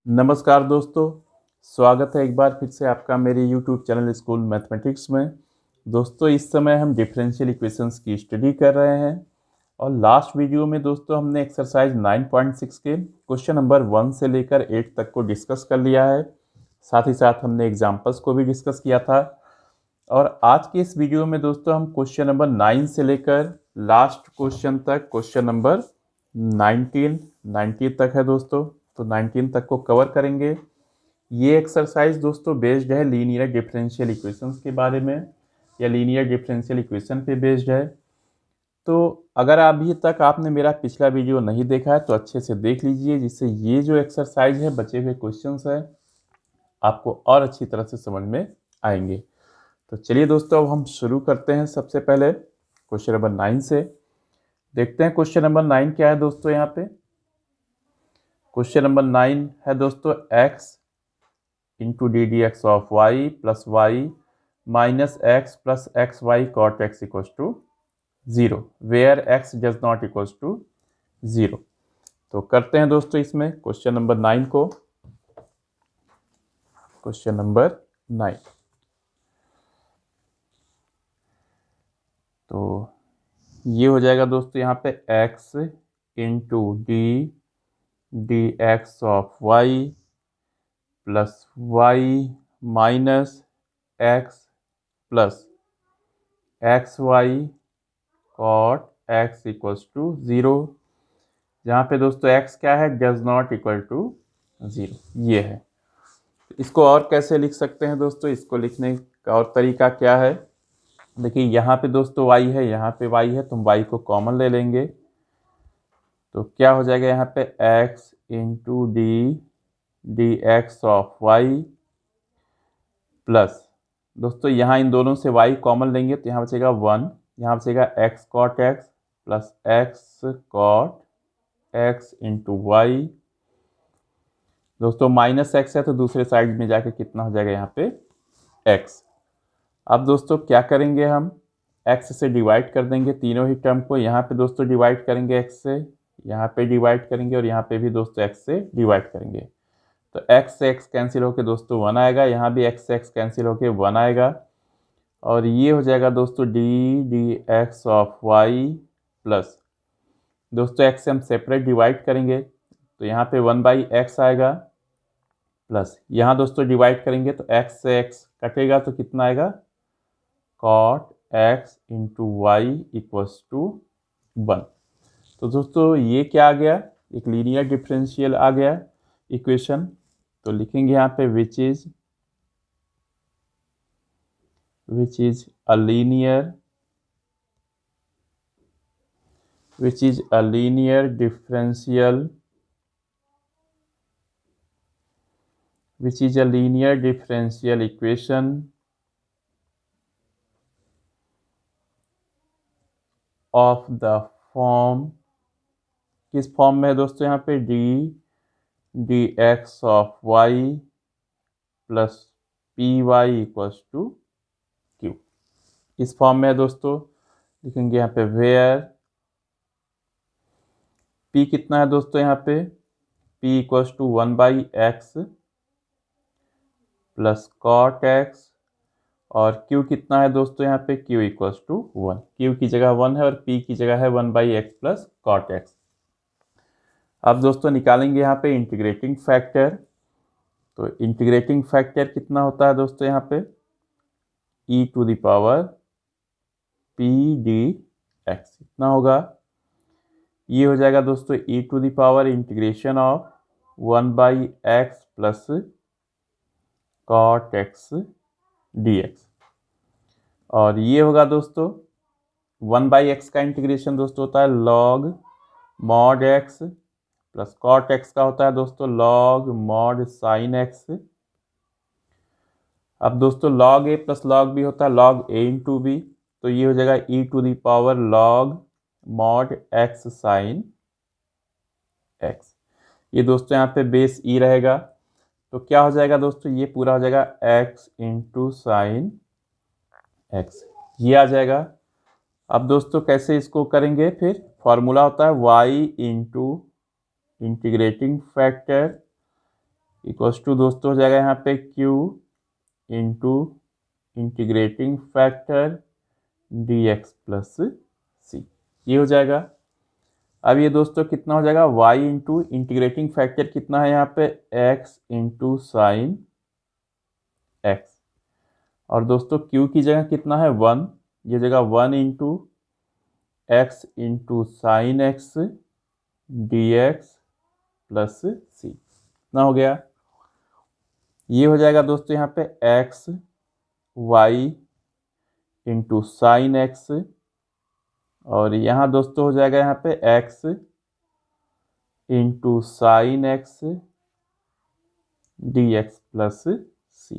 नमस्कार दोस्तों, स्वागत है एक बार फिर से आपका मेरे YouTube चैनल स्कूल मैथमेटिक्स में। दोस्तों इस समय हम डिफरेंशियल इक्वेशंस की स्टडी कर रहे हैं और लास्ट वीडियो में दोस्तों हमने एक्सरसाइज 9.6 के क्वेश्चन नंबर 1 से लेकर 8 तक को डिस्कस कर लिया है। साथ ही साथ हमने एग्जाम्पल्स को भी डिस्कस किया था और आज के इस वीडियो में दोस्तों हम क्वेश्चन नंबर 9 से लेकर लास्ट क्वेश्चन तक, क्वेश्चन नंबर 19 तक है दोस्तों, तो 19 तक को कवर करेंगे। ये एक्सरसाइज दोस्तों बेस्ड है लीनियर डिफरेंशियल इक्वेशंस के बारे में या लीनियर डिफरेंशियल इक्वेशन पे बेस्ड है। तो अगर अभी तक आपने मेरा पिछला वीडियो नहीं देखा है तो अच्छे से देख लीजिए, जिससे ये जो एक्सरसाइज है, बचे हुए क्वेश्चंस है, आपको और अच्छी तरह से समझ में आएंगे। तो चलिए दोस्तों अब हम शुरू करते हैं। सबसे पहले क्वेश्चन नंबर 9 से देखते हैं। क्वेश्चन नंबर 9 क्या है दोस्तों? यहाँ पे क्वेश्चन नंबर 9 है दोस्तों x into d d x of y plus y minus x plus x y cot x equals to 0 where x does not equals to 0। तो करते हैं दोस्तों इसमें क्वेश्चन नंबर 9 को। क्वेश्चन नंबर 9, तो ये हो जाएगा दोस्तों यहाँ पे x into d x of y plus y minus x plus x y cot x equals to 0, जहाँ पे दोस्तों x क्या है? डज नॉट इक्वल टू 0, ये है। इसको और कैसे लिख सकते हैं दोस्तों? इसको लिखने का और तरीका क्या है? देखिए यहाँ पे दोस्तों y है, यहाँ पे y है, तो हम y को कॉमन ले लेंगे। तो क्या हो जाएगा यहाँ पे x into d x of y plus, दोस्तों यहाँ इन दोनों से y कॉमन लेंगे तो यहाँ बचेगा 1, यहाँ बचेगा x cot x plus x cot x into y. दोस्तों माइनस x है तो दूसरे साइड में जाके कितना हो जाएगा यहाँ पे x। अब दोस्तों क्या करेंगे, हम x से डिवाइड कर देंगे तीनों ही टर्म को। यहाँ पे दोस्तों डिवाइड करेंगे x से, यहाँ पे डिवाइड करेंगे और यहाँ पे भी दोस्तों x से डिवाइड करेंगे। तो x से x कैंसिल होके दोस्तों 1 आएगा, यहाँ भी x से x कैंसिल होके 1 आएगा और ये हो जाएगा दोस्तों d x of y plus, दोस्तों x से हम सेपरेट डिवाइड करेंगे तो यहाँ पे 1/x आएगा प्लस, यहाँ दोस्तों डिवाइड करेंगे तो x से x कटेगा तो कितना आएगा? Cot x into y equals to 1। तो दोस्तों ये क्या आ गया? एक लीनियर डिफरेंशियल आ गया इक्वेशन। तो लिखेंगे यहाँ पे which is a linear differential equation of the form, किस फॉर्म में है दोस्तों? यहाँ पे d x of y plus p y equals to q, इस फॉर्म में है दोस्तों। लिखेंगे यहाँ पे वेयर p कितना है दोस्तों? यहाँ पे p equals to 1/x plus cot x और q कितना है दोस्तों? यहाँ पे q इक्वल्स टू 1, q की जगह 1 है और p की जगह है 1/x प्लस कॉट x। अब दोस्तों निकालेंगे यहाँ पे इंटीग्रेटिंग फैक्टर। तो इंटीग्रेटिंग फैक्टर कितना होता है दोस्तों? यहाँ पे e to the power p dx इतना होगा। ये हो जाएगा दोस्तों e to the power integration of 1/x plus cot x dx और ये होगा दोस्तों 1/x का इंटीग्रेशन दोस्तों होता है log mod x plus cot x का होता है दोस्तों लॉग मॉड साइन x। अब दोस्तों log a plus log b होता है लॉग a इंटू b, तो ये हो जाएगा e to the power log mod x sine x। ये दोस्तों यहाँ पे बेस e रहेगा तो क्या हो जाएगा दोस्तों? ये पूरा हो जाएगा x इंटू साइन x, ये आ जाएगा। अब दोस्तों कैसे इसको करेंगे? फिर फॉर्मूला होता है y into integrating factor equals to दोस्तों हो जाएगा यहाँ पे q into integrating factor dx plus c, ये हो जाएगा। अब ये दोस्तों कितना हो जाएगा, y इंटू इंटीग्रेटिंग फैक्टर कितना है यहाँ पे x इंटू साइन x, और दोस्तों q की जगह कितना है 1, ये जगह 1 into x into sine x dx plus c, कितना हो गया, ये हो जाएगा दोस्तों यहाँ पे x y into sine x, और यहाँ दोस्तों हो जाएगा यहाँ पे x into sine x dx plus c।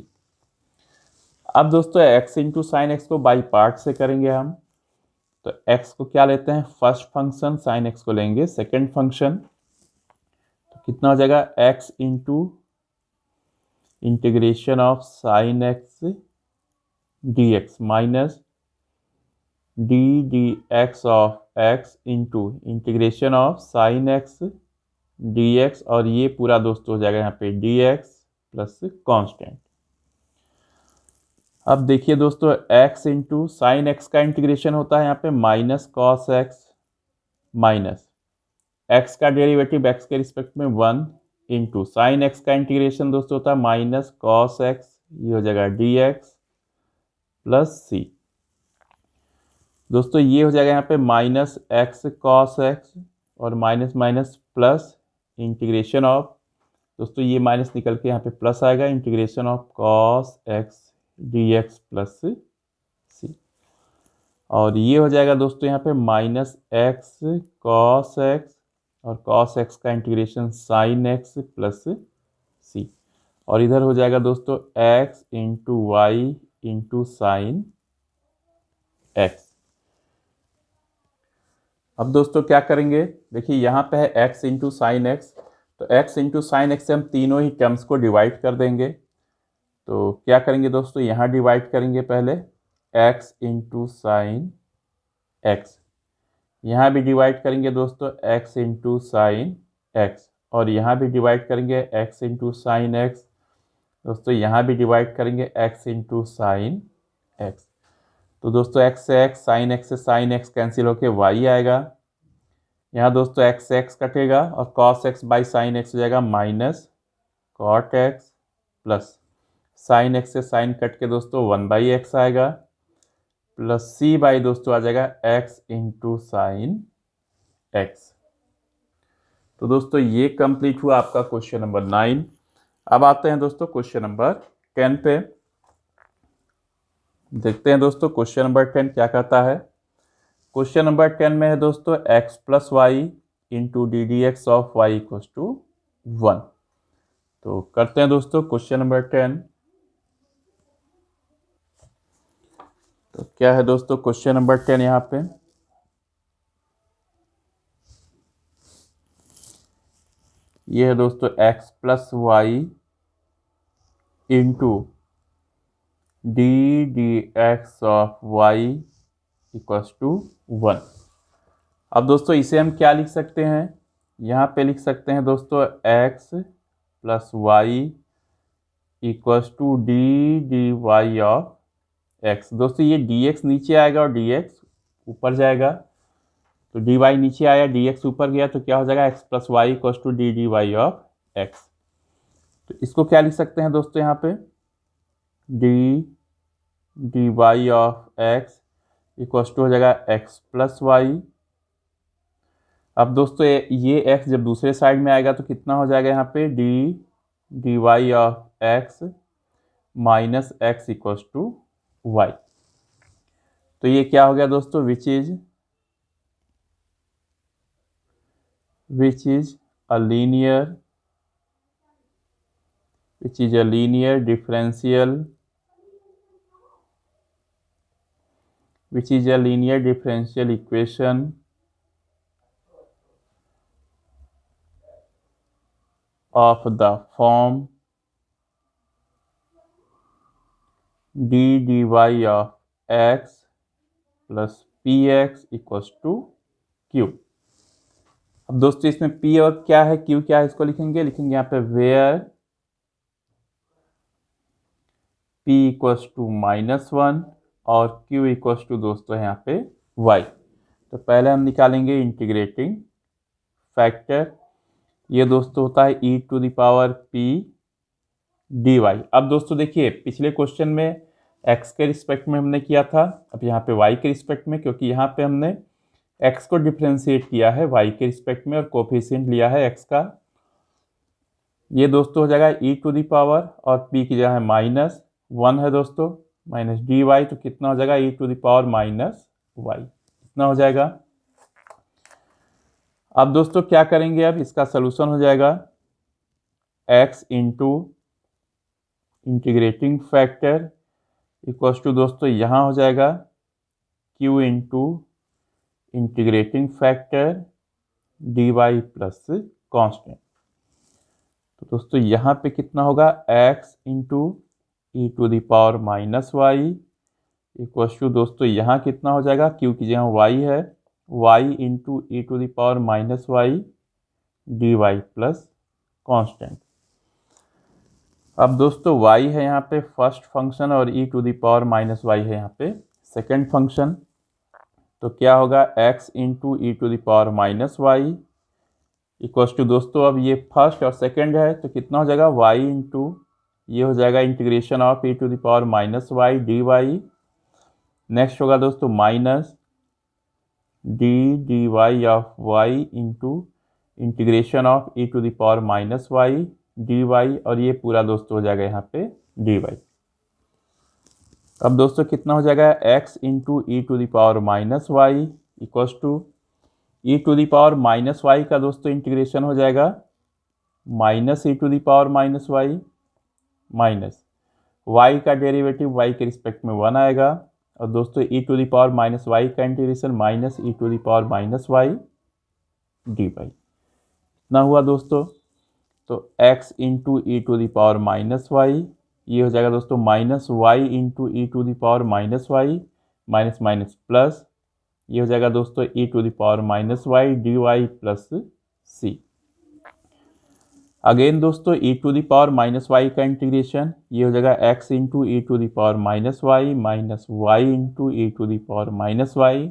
अब दोस्तों x इंटू साइन x को बाई पार्ट से करेंगे हम, तो x को क्या लेते हैं फर्स्ट फंक्शन, साइन x को लेंगे सेकेंड फंक्शन, तो कितना हो जाएगा x into integration of sine x dx minus D x of x into integration of sine x dx, और ये पूरा दोस्तों हो जाएगा यहाँ पे dx प्लस कांस्टेंट। अब देखिए दोस्तों x इंटू साइन x का इंटीग्रेशन होता है यहाँ पे minus cos x, minus x का डेरिवेटिव x के रिस्पेक्ट में 1 इंटू साइन x का इंटीग्रेशन दोस्तों होता है माइनस कॉस x, ये हो जाएगा dx प्लस c। दोस्तों ये हो जाएगा यहाँ पे माइनस x कॉस x और minus minus plus integration of, दोस्तों ये माइनस निकल के यहाँ पे प्लस आएगा, integration of cos x dx plus c, और ये हो जाएगा दोस्तों यहाँ पे माइनस x कॉस x और कॉस x का integration sine x plus c, और इधर हो जाएगा दोस्तों x into y into sine x। अब दोस्तों क्या करेंगे, देखिए यहाँ पे है x इंटू साइन x, तो x इंटू साइन x से हम तीनों ही टर्म्स को डिवाइड कर देंगे, तो क्या करेंगे दोस्तों यहाँ डिवाइड करेंगे पहले x इंटू साइन x, यहाँ भी डिवाइड करेंगे दोस्तों x इंटू साइन x, और यहाँ भी डिवाइड करेंगे x इंटू साइन x, दोस्तों यहाँ भी डिवाइड करेंगे x इंटू साइन x, तो दोस्तों x से x, साइन x से साइन x कैंसिल होके y आएगा, यहाँ दोस्तों x से x कटेगा और cos x by sine x हो जाएगा minus cot x plus sine x से साइन कट के दोस्तों 1 बाई एक्स आएगा प्लस c बाई दोस्तों आ जाएगा x इंटू साइन x। तो दोस्तों ये कंप्लीट हुआ आपका क्वेश्चन नंबर 9। अब आते हैं दोस्तों क्वेश्चन नंबर 10 पे, देखते हैं दोस्तों क्वेश्चन नंबर 10 क्या कहता है। क्वेश्चन नंबर 10 में है दोस्तों x plus y into d d x of y equals to 1। तो करते हैं दोस्तों क्वेश्चन नंबर 10। तो क्या है दोस्तों क्वेश्चन नंबर 10 यहाँ पे, ये है दोस्तों x plus y into d d x of y equals to 1। अब दोस्तों इसे हम क्या लिख सकते हैं, यहाँ पे लिख सकते हैं दोस्तों x plus y equals to d d y of x। दोस्तों ये dx नीचे आएगा और dx ऊपर जाएगा, तो dy नीचे आया dx ऊपर गया, तो क्या हो जाएगा x plus y equals to d d y of x। तो इसको क्या लिख सकते हैं दोस्तों यहाँ पे d d y of x equals to हो जाएगा x प्लस वाई। अब दोस्तों ये x जब दूसरे साइड में आएगा तो कितना हो जाएगा यहाँ पे d d y of x minus x equals to y. तो ये क्या हो गया दोस्तों which is a linear differential equation of the form d dy of x plus px equals to q। अब दोस्तों इसमें p और क्या है q क्या है इसको लिखेंगे यहाँ पे वेयर p इक्वल्स टू -1 और q इक्वल्स टू दोस्तों यहाँ पे y। तो पहले हम निकालेंगे इंटीग्रेटिंग फैक्टर। ये दोस्तों होता है e to the power p dy। अब दोस्तों देखिए पिछले क्वेश्चन में x के रिस्पेक्ट में हमने किया था, अब यहाँ पे y के रिस्पेक्ट में, क्योंकि यहाँ पे हमने x को डिफ्रेंशिएट किया है y के रिस्पेक्ट में और कोफिशिएंट लिया है x का। ये दोस्तों हो जाएगा e टू दी पावर और p की जगह है -1 है दोस्तों, माइनस डी वाई। तो कितना हो जाएगा e to the power -y, कितना हो जाएगा। अब दोस्तों क्या करेंगे, अब इसका सलूशन हो जाएगा x into integrating factor equals to दोस्तों यहाँ हो जाएगा q into integrating factor dy plus constant. तो दोस्तों यहाँ पे कितना होगा x into e to the power -y equals to दोस्तों यहाँ कितना हो जाएगा, q की जगह y है, y into e to the power -y dy plus constant. अब दोस्तों y है यहाँ पे फर्स्ट फंक्शन और e to the power -y है यहाँ पे सेकेंड फंक्शन। तो क्या होगा x into e to the power -y equals to दोस्तों, अब ये फर्स्ट और सेकेंड है तो कितना हो जाएगा y इंटू ये हो जाएगा integration of e to the power -y dy। Next होगा दोस्तों minus d y of y into integration of e to the power -y dy और ये पूरा दोस्तों हो जाएगा यहाँ पे dy। अब दोस्तों कितना हो जाएगा x into e to the power -y equals to e to the power -y का दोस्तों इंटीग्रेशन हो जाएगा minus e to the power -y minus y का डेरिवेटिव y के रिस्पेक्ट में 1 आएगा और दोस्तों e to the power -y का integration minus e to the power -y dy। कितना हुआ दोस्तों, तो x into e to the power -y ये हो जाएगा दोस्तों minus y into e to the power -y minus minus plus ये हो जाएगा दोस्तों e to the power -y dy plus c। Again दोस्तों e to the power -y का इंटीग्रेशन ये हो जाएगा x into e to the power -y minus y into e to the power -y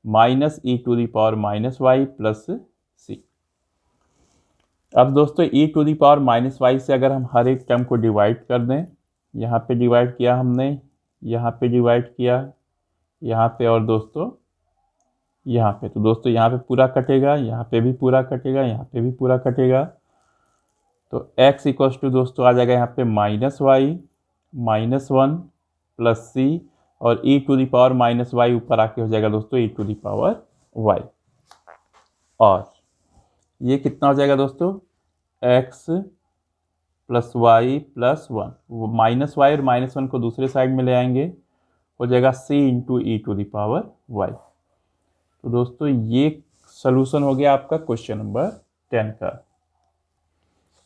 minus e to the power -y plus c। अब दोस्तों e to the power -y से अगर हम हर एक टर्म को डिवाइड कर दें, यहाँ पे डिवाइड किया हमने, यहाँ पे डिवाइड किया, यहाँ पे और दोस्तों यहाँ पे, तो दोस्तों यहाँ पे पूरा कटेगा, यहाँ पे भी पूरा कटेगा, यहाँ पे भी पूरा कटेगा। तो x इक्वल्स टू दोस्तों आ जाएगा यहाँ पे -y -1 प्लस c और e to the power -y ऊपर आके हो जाएगा दोस्तों e to the power y। और ये कितना हो जाएगा दोस्तों x plus y plus 1, -y और -1 को दूसरे साइड में ले आएंगे, हो जाएगा c into e to the power y। तो दोस्तों ये सलूशन हो गया आपका क्वेश्चन नंबर 10 का।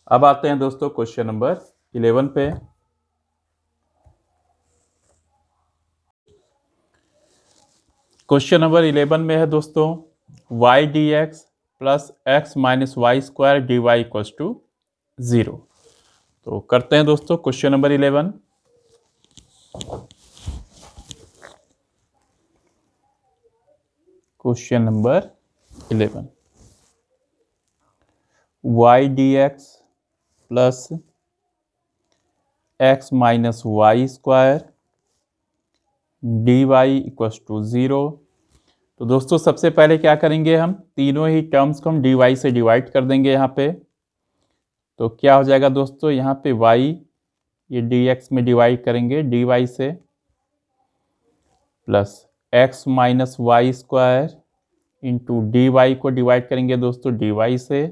अब आते हैं दोस्तों क्वेश्चन नंबर 11 पे। क्वेश्चन नंबर 11 में है दोस्तों y dx plus x minus y square d y equals to 0। तो करते हैं दोस्तों question number 11। Question number 11 y dx plus x minus y square d y equals to 0। तो दोस्तों सबसे पहले क्या करेंगे, हम तीनों ही टर्म्स को हम डी वाई से डिवाइड कर देंगे यहाँ पे। तो क्या हो जाएगा दोस्तों, यहाँ पे y ये dx में डिवाइड करेंगे dy से, plus x minus y square into d y को डिवाइड करेंगे दोस्तों dy से,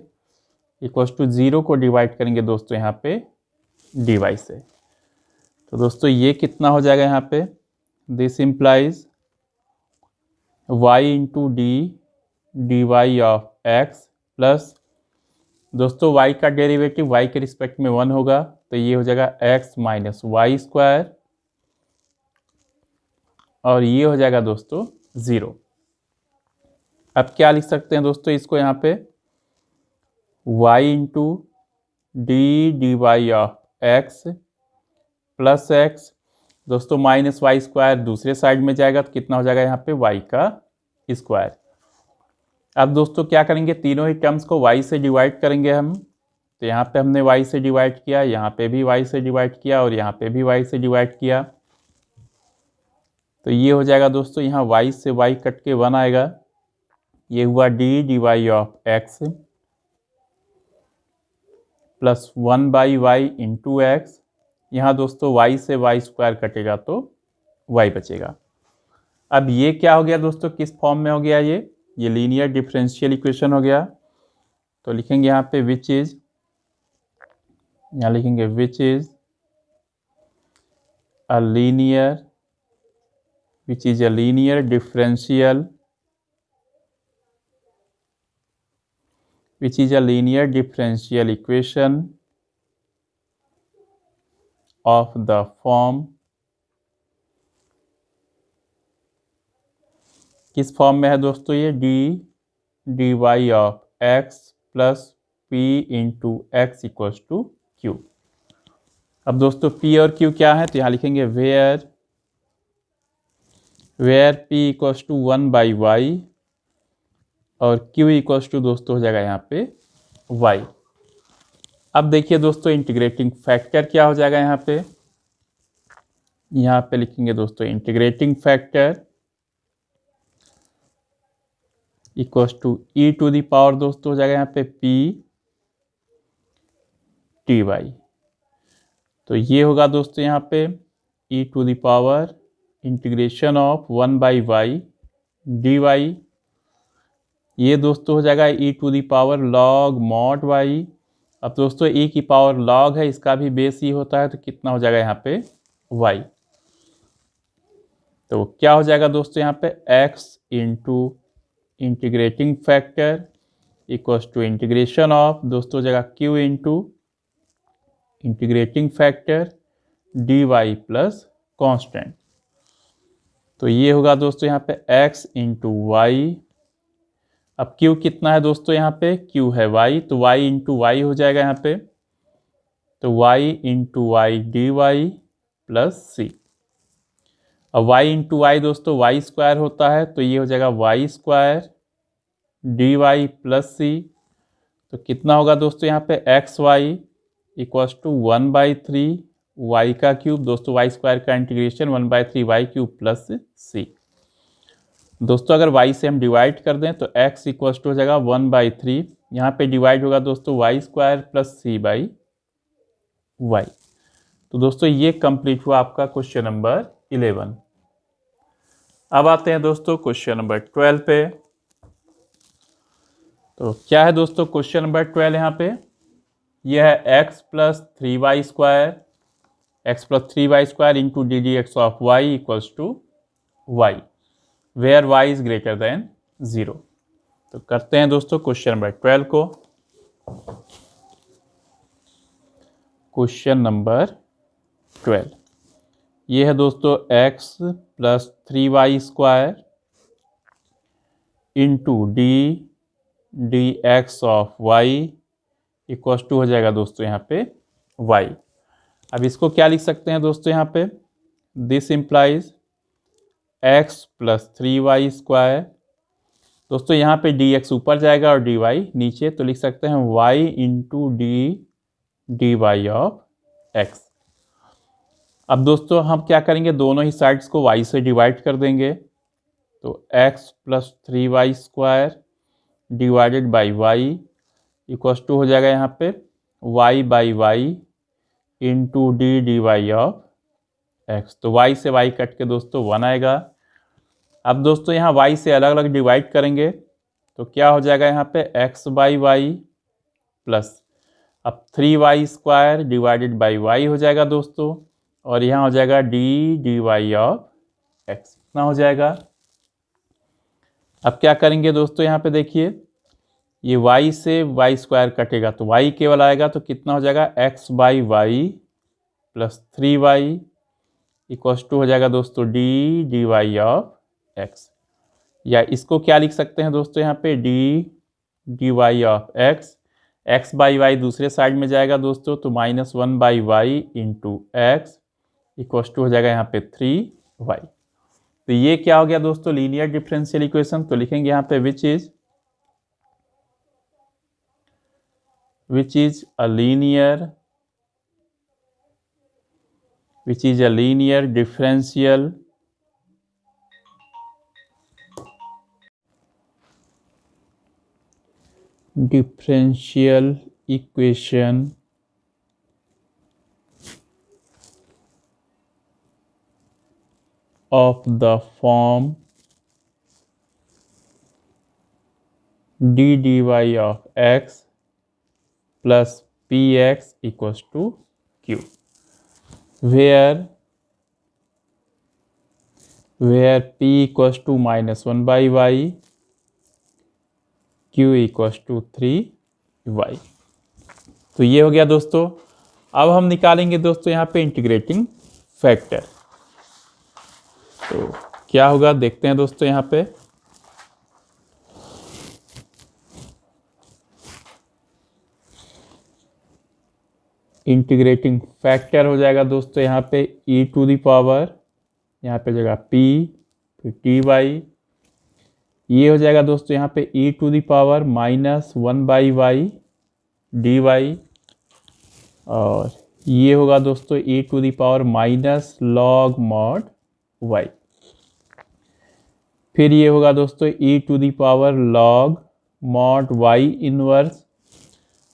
इक्वल्स टू 0 को डिवाइड करेंगे दोस्तों यहाँ पे dy से। तो दोस्तों ये कितना हो जाएगा यहाँ पे, this implies y into d y of x plus दोस्तों y का डेरिवेटिव y के रिस्पेक्ट में 1 होगा, तो ये हो जाएगा x माइनस वाई स्क्वायर और ये हो जाएगा दोस्तों 0। अब क्या लिख सकते हैं दोस्तों इसको, यहाँ पे y into d y of x plus x दोस्तों माइनस वाई स्क्वायर दूसरे साइड में जाएगा तो कितना हो जाएगा यहाँ पे वाई का स्क्वायर। अब दोस्तों क्या करेंगे, तीनों ही टर्म्स को y से डिवाइड करेंगे हम। तो यहाँ पे हमने y से डिवाइड किया, यहाँ पे भी y से डिवाइड किया और यहाँ पे भी y से डिवाइड किया। तो ये हो जाएगा दोस्तों, यहाँ y से y कट के 1 आएगा। ये हुआ d d y of x plus 1 by y into x. यहाँ दोस्तों y से y स्क्वायर कटेगा तो y बचेगा। अब ये क्या हो गया दोस्तों, किस फॉर्म में हो गया, ये लीनियर डिफरेंशियल इक्वेशन हो गया। तो लिखेंगे यहाँ पे विच इज, यहाँ लिखेंगे विच is a linear, which is a linear differential, which is a linear differential equation of the form, किस फॉर्म में है दोस्तों, ये d y of x plus p into x equals to q. अब दोस्तों P और क्यू क्या है, तो यहाँ लिखेंगे where p equals to 1 by y और q इक्वल्स टू दोस्तों हो जाएगा यहाँ पे y। अब देखिए दोस्तों इंटीग्रेटिंग फैक्टर क्या हो जाएगा, यहाँ पे लिखेंगे दोस्तों integrating factor equals to e to the power दोस्तों हो जाएगा यहाँ पे p टी वाई। तो ये होगा दोस्तों यहाँ पे e to the power integration of 1 by y d y. ये दोस्तों हो जाएगा e to the power log mod y। अब दोस्तों e की पावर लॉग है, इसका भी बेस ही होता है, तो कितना हो जाएगा यहाँ पे y। तो क्या हो जाएगा दोस्तों यहाँ पे x into integrating factor equals to integration of दोस्तों हो जाएगा q into integrating factor dy plus constant. तो ये होगा दोस्तों यहाँ पे x इंटू वाई। अब q कितना है दोस्तों, यहाँ पे q है y, तो y इंटू वाई हो जाएगा यहाँ पे, तो y into y d y plus c. अब y इंटू वाई दोस्तों y स्क्वायर होता है, तो ये हो जाएगा y square d y plus c. तो कितना होगा दोस्तों यहाँ पे x y equals to 1 by 3 y का क्यूब, दोस्तों वाई स्क्वायर का integration 1 by 3 y cube plus c. दोस्तों अगर y से हम डिवाइड कर दें तो x इक्वल्स टू हो जाएगा 1 बाई 3, यहाँ पे डिवाइड होगा दोस्तों y square plus c by y. तो दोस्तों ये कंप्लीट हुआ आपका क्वेश्चन नंबर 11। अब आते हैं दोस्तों क्वेश्चन नंबर 12 पे। तो क्या है दोस्तों क्वेश्चन नंबर 12, यहाँ पे यह है x plus 3y square into d d x of y equals to y where y is greater than 0। तो करते हैं दोस्तों क्वेश्चन नंबर 12 को। क्वेश्चन नंबर 12 ये है दोस्तों x plus 3y square into d x of y equals to हो जाएगा दोस्तों यहाँ पे y। अब इसको क्या लिख सकते हैं दोस्तों, यहाँ पे this implies x plus 3y square. दोस्तों यहाँ पे dx ऊपर जाएगा और dy नीचे, तो लिख सकते हैं y into d y of x। अब दोस्तों हम क्या करेंगे, दोनों ही साइड्स को y से डिवाइड कर देंगे, तो x प्लस 3y स्क्वायर divided by y equals to हो जाएगा यहाँ पे y by y into d y of x। तो y से y कट के दोस्तों 1 आएगा। अब दोस्तों यहाँ y से अलग अलग डिवाइड करेंगे तो क्या हो जाएगा यहाँ पे x बाई वाई प्लस अब 3y स्क्वायर डिवाइडेड बाई y हो जाएगा दोस्तों, और यहाँ हो जाएगा डी वाई ऑफ x। कितना हो जाएगा, अब क्या करेंगे दोस्तों, यहाँ पे देखिए ये y से y स्क्वायर कटेगा तो y केवल आएगा, तो कितना हो जाएगा x by y plus 3y equals to हो जाएगा दोस्तों डी वाई ऑफ x। या इसको क्या लिख सकते हैं दोस्तों, यहाँ पे d y of x by y दूसरे साइड में जाएगा दोस्तों, तो -1 by y into x equals to हो जाएगा यहाँ पे 3y। तो ये क्या हो गया दोस्तों, लीनियर डिफरेंशियल इक्वेशन। तो लिखेंगे यहाँ पे which is a linear differential equation of the form d dy of x plus px equals to q, where p equals to -1 by y, q equals to 3y। तो ये हो गया दोस्तों। अब हम निकालेंगे दोस्तों यहाँ पे इंटीग्रेटिंग फैक्टर। तो क्या होगा देखते हैं दोस्तों, यहाँ पे इंटीग्रेटिंग फैक्टर हो जाएगा दोस्तों यहाँ पे e टू द पावर, यहाँ पे जगह p, फिर dy, ये हो जाएगा दोस्तों यहाँ पे e to the power -1 by y dy, और ये होगा दोस्तों e to the power -log mod y। फिर ये होगा दोस्तों e to the power log mod y inverse.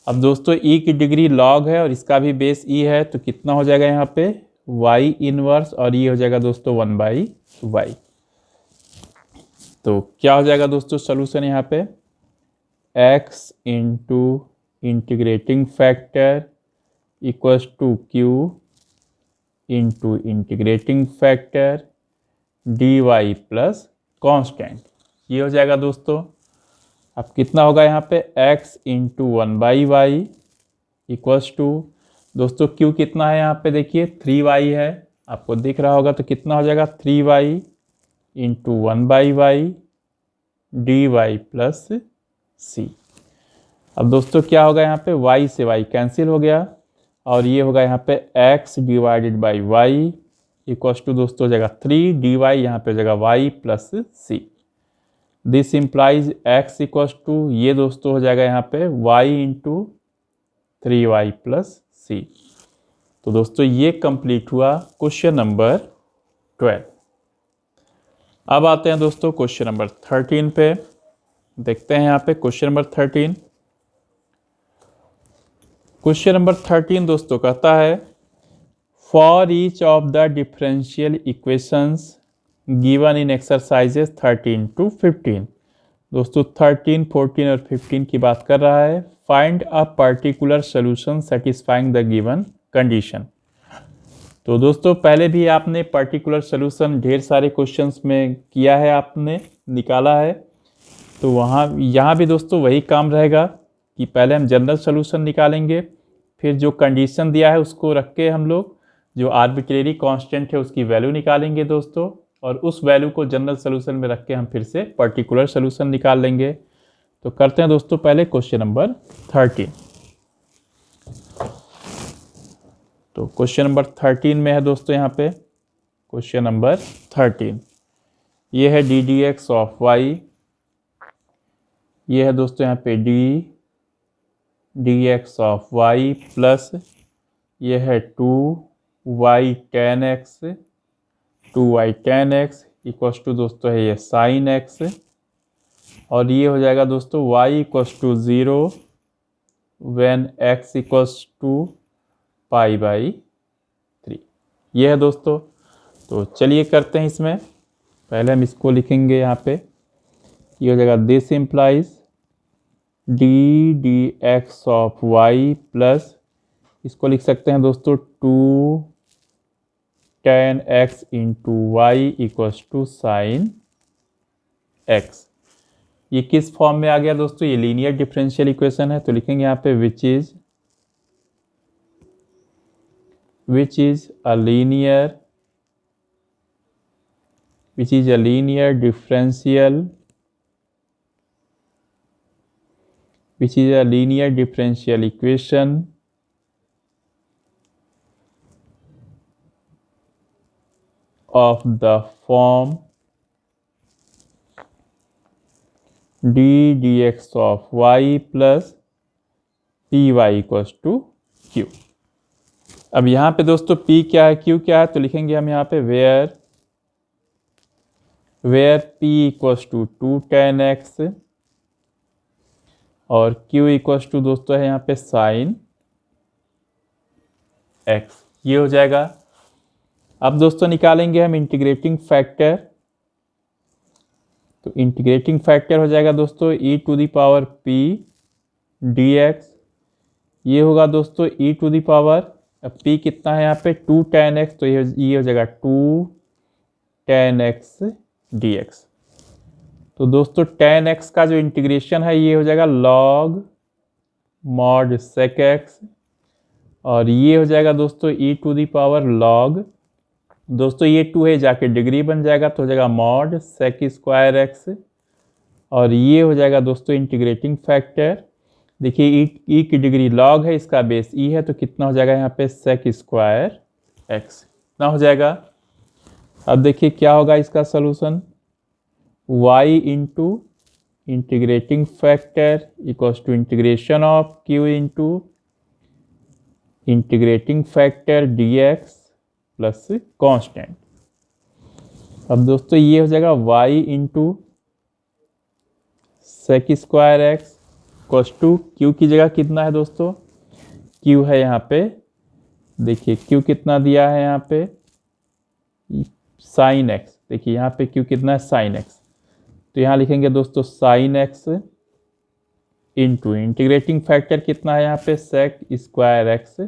अब दोस्तों e की डिग्री log है और इसका भी बेस e है, तो कितना हो जाएगा यहाँ पे y इनवर्स, और ये हो जाएगा दोस्तों 1 बाई y। तो क्या हो जाएगा दोस्तों सोल्यूशन यहाँ पे, x into integrating factor equals to q into integrating factor dy plus constant. ये हो जाएगा दोस्तों। अब कितना होगा यहाँ पे x into 1 by y equals to, दोस्तों q कितना है यहाँ पे देखिए 3y है, आपको दिख रहा होगा। तो कितना हो जाएगा 3y into 1 by y d y plus c. अब दोस्तों क्या होगा यहाँ पे y से y कैंसिल हो गया, और ये होगा यहाँ पे x divided by y equals to दोस्तों जगह 3 dy, यहाँ पे जगह y plus c. This implies x equals to, ये दोस्तों हो जाएगा यहाँ पे y into 3y plus c. तो दोस्तों ये कंप्लीट हुआ क्वेश्चन नंबर 12। अब आते हैं दोस्तों क्वेश्चन नंबर 13 पे। देखते हैं यहाँ पे क्वेश्चन नंबर 13। क्वेश्चन नंबर 13 दोस्तों कहता है for each of the differential equations given in exercises 13 to 15। दोस्तों 13, 14 और 15 की बात कर रहा है। Find a particular solution satisfying the given condition. तो दोस्तों पहले भी आपने पर्टिकुलर सोल्यूशन ढेर सारे क्वेश्चंस में किया है, आपने निकाला है। तो यहाँ भी दोस्तों वही काम रहेगा कि पहले हम जनरल सोल्यूशन निकालेंगे, फिर जो कंडीशन दिया है उसको रख के हम लोग जो आर्बिट्रेरी कांस्टेंट है उसकी वैल्यू निकालेंगे दोस्तों, और उस वैल्यू को जनरल सोल्यूशन में रख के हम फिर से पर्टिकुलर सोल्यूशन निकाल लेंगे। तो करते हैं दोस्तों पहले क्वेश्चन नंबर 13। तो क्वेश्चन नंबर 13 में है दोस्तों यहाँ पे क्वेश्चन नंबर 13, ये है d d x of y, ये है दोस्तों यहाँ पे d x of y plus ये है 2y tan x, 2y tan x equals to दोस्तों है ये साइन x, और ये हो जाएगा दोस्तों y equals to 0 when x equals to pi by 3। ये है दोस्तों। तो चलिए करते हैं इसमें। पहले हम इसको लिखेंगे यहाँ पे, ये हो जाएगा this implies d d x of y plus, इसको लिख सकते हैं दोस्तों 2 tan x into y equals to sine x। ये किस फॉर्म में आ गया दोस्तों, ये लीनियर डिफरेंशियल इक्वेशन है। तो लिखेंगे यहाँ पे which is a linear differential equation of the form d dx of y plus py equals to q। अब यहाँ पे दोस्तों p क्या है, q क्या है, तो लिखेंगे हम यहाँ पे where p equals to 2 tan x और q इक्वल्स टू दोस्तों है यहाँ पे sin x। ये हो जाएगा। अब दोस्तों निकालेंगे हम इंटीग्रेटिंग फैक्टर। तो इंटीग्रेटिंग फैक्टर हो जाएगा दोस्तों e to the power p dx। ये होगा दोस्तों e टू दी पावर, अब p कितना है यहाँ पे 2 tan x, तो ये हो जाएगा 2 tan x dx। तो दोस्तों tan x का जो इंटीग्रेशन है ये हो जाएगा log mod sec x, और ये हो जाएगा दोस्तों e to the power log, दोस्तों ये 2 है जाके डिग्री बन जाएगा तो हो जाएगा mod sec स्क्वायर x, और ये हो जाएगा दोस्तों इंटीग्रेटिंग फैक्टर। देखिए e की डिग्री log है, इसका बेस e है, तो कितना हो जाएगा यहाँ पे sec स्क्वायर x कितना हो जाएगा। अब देखिए क्या होगा इसका solution, y into integrating factor equals to integration of q into integrating factor dx plus constant. अब दोस्तों ये हो जाएगा y into sec square x equals to q की जगह कितना है दोस्तों, q है यहाँ पे, देखिए q कितना दिया है यहाँ पे साइन x, देखिए यहाँ पे q कितना है साइन x, तो यहाँ लिखेंगे दोस्तों sine x into integrating factor कितना है यहाँ पे sec square x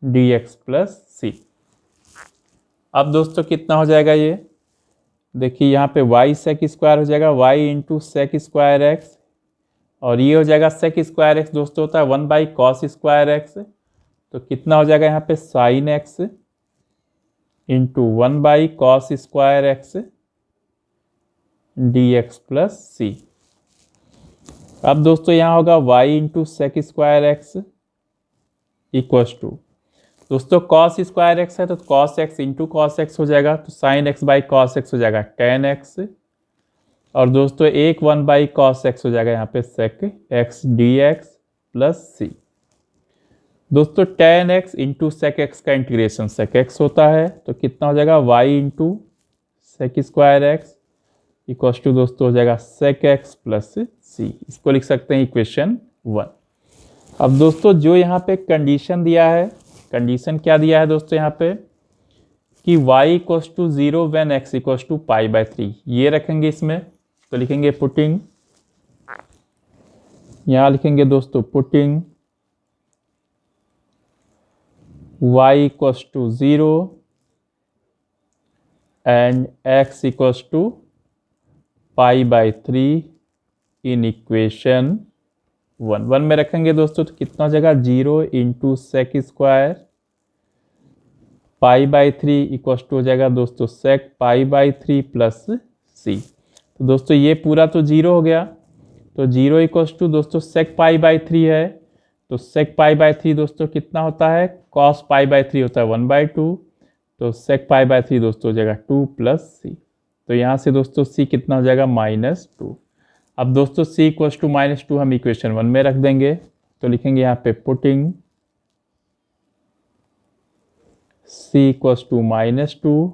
dx plus c। अब दोस्तों कितना हो जाएगा ये, देखिए यहाँ पे y सेक स्क्वायर हो जाएगा y into sec square x, और ये हो जाएगा सेक स्क्वायर एक्स दोस्तों होता है 1 बाई कॉस स्क्वायर एक्स, तो कितना हो जाएगा यहाँ पे sine x into 1 by cos square x dx plus c। अब दोस्तों यहाँ होगा y into sec square x equals to, दोस्तों cos स्क्वायर एक्स है तो cos x into cos x हो जाएगा, तो sin x by cos x हो जाएगा tan x, और दोस्तों एक 1 बाई कॉस एक्स हो जाएगा यहाँ पे sec x dx plus c। दोस्तों tan x इंटू sec x का इंटीग्रेशन sec x होता है, तो कितना हो जाएगा y इंटू sec square x equals to दोस्तों हो जाएगा sec x प्लस c। इसको लिख सकते हैं इक्वेशन 1। अब दोस्तों जो यहाँ पे कंडीशन दिया है, कंडीशन क्या दिया है दोस्तों यहाँ पे कि y equals to 0 when x equals to pi by 3, ये रखेंगे इसमें, तो लिखेंगे पुटिंग, यहाँ लिखेंगे दोस्तों putting y equals to 0 and x equals to pi by 3 in equation 1 में रखेंगे दोस्तों, तो कितना हो जाएगा 0 into sec square pi by 3 equals to हो जाएगा दोस्तों sec pi by 3 plus c। तो दोस्तों ये पूरा तो 0 हो गया, तो 0 इक्वल्स टू दोस्तों सेक पाई बाई 3 है, तो सेक पाई बाई 3 दोस्तों कितना होता है कॉस पाई बाई 3 होता है 1/2, तो सेक पाई बाई 3 दोस्तों हो जाएगा 2 प्लस c। तो यहाँ से दोस्तों c कितना हो जाएगा -2। अब दोस्तों c इक्वल्स टू -2 हम इक्वेशन 1 में रख देंगे, तो लिखेंगे यहाँ पे putting c equals to -2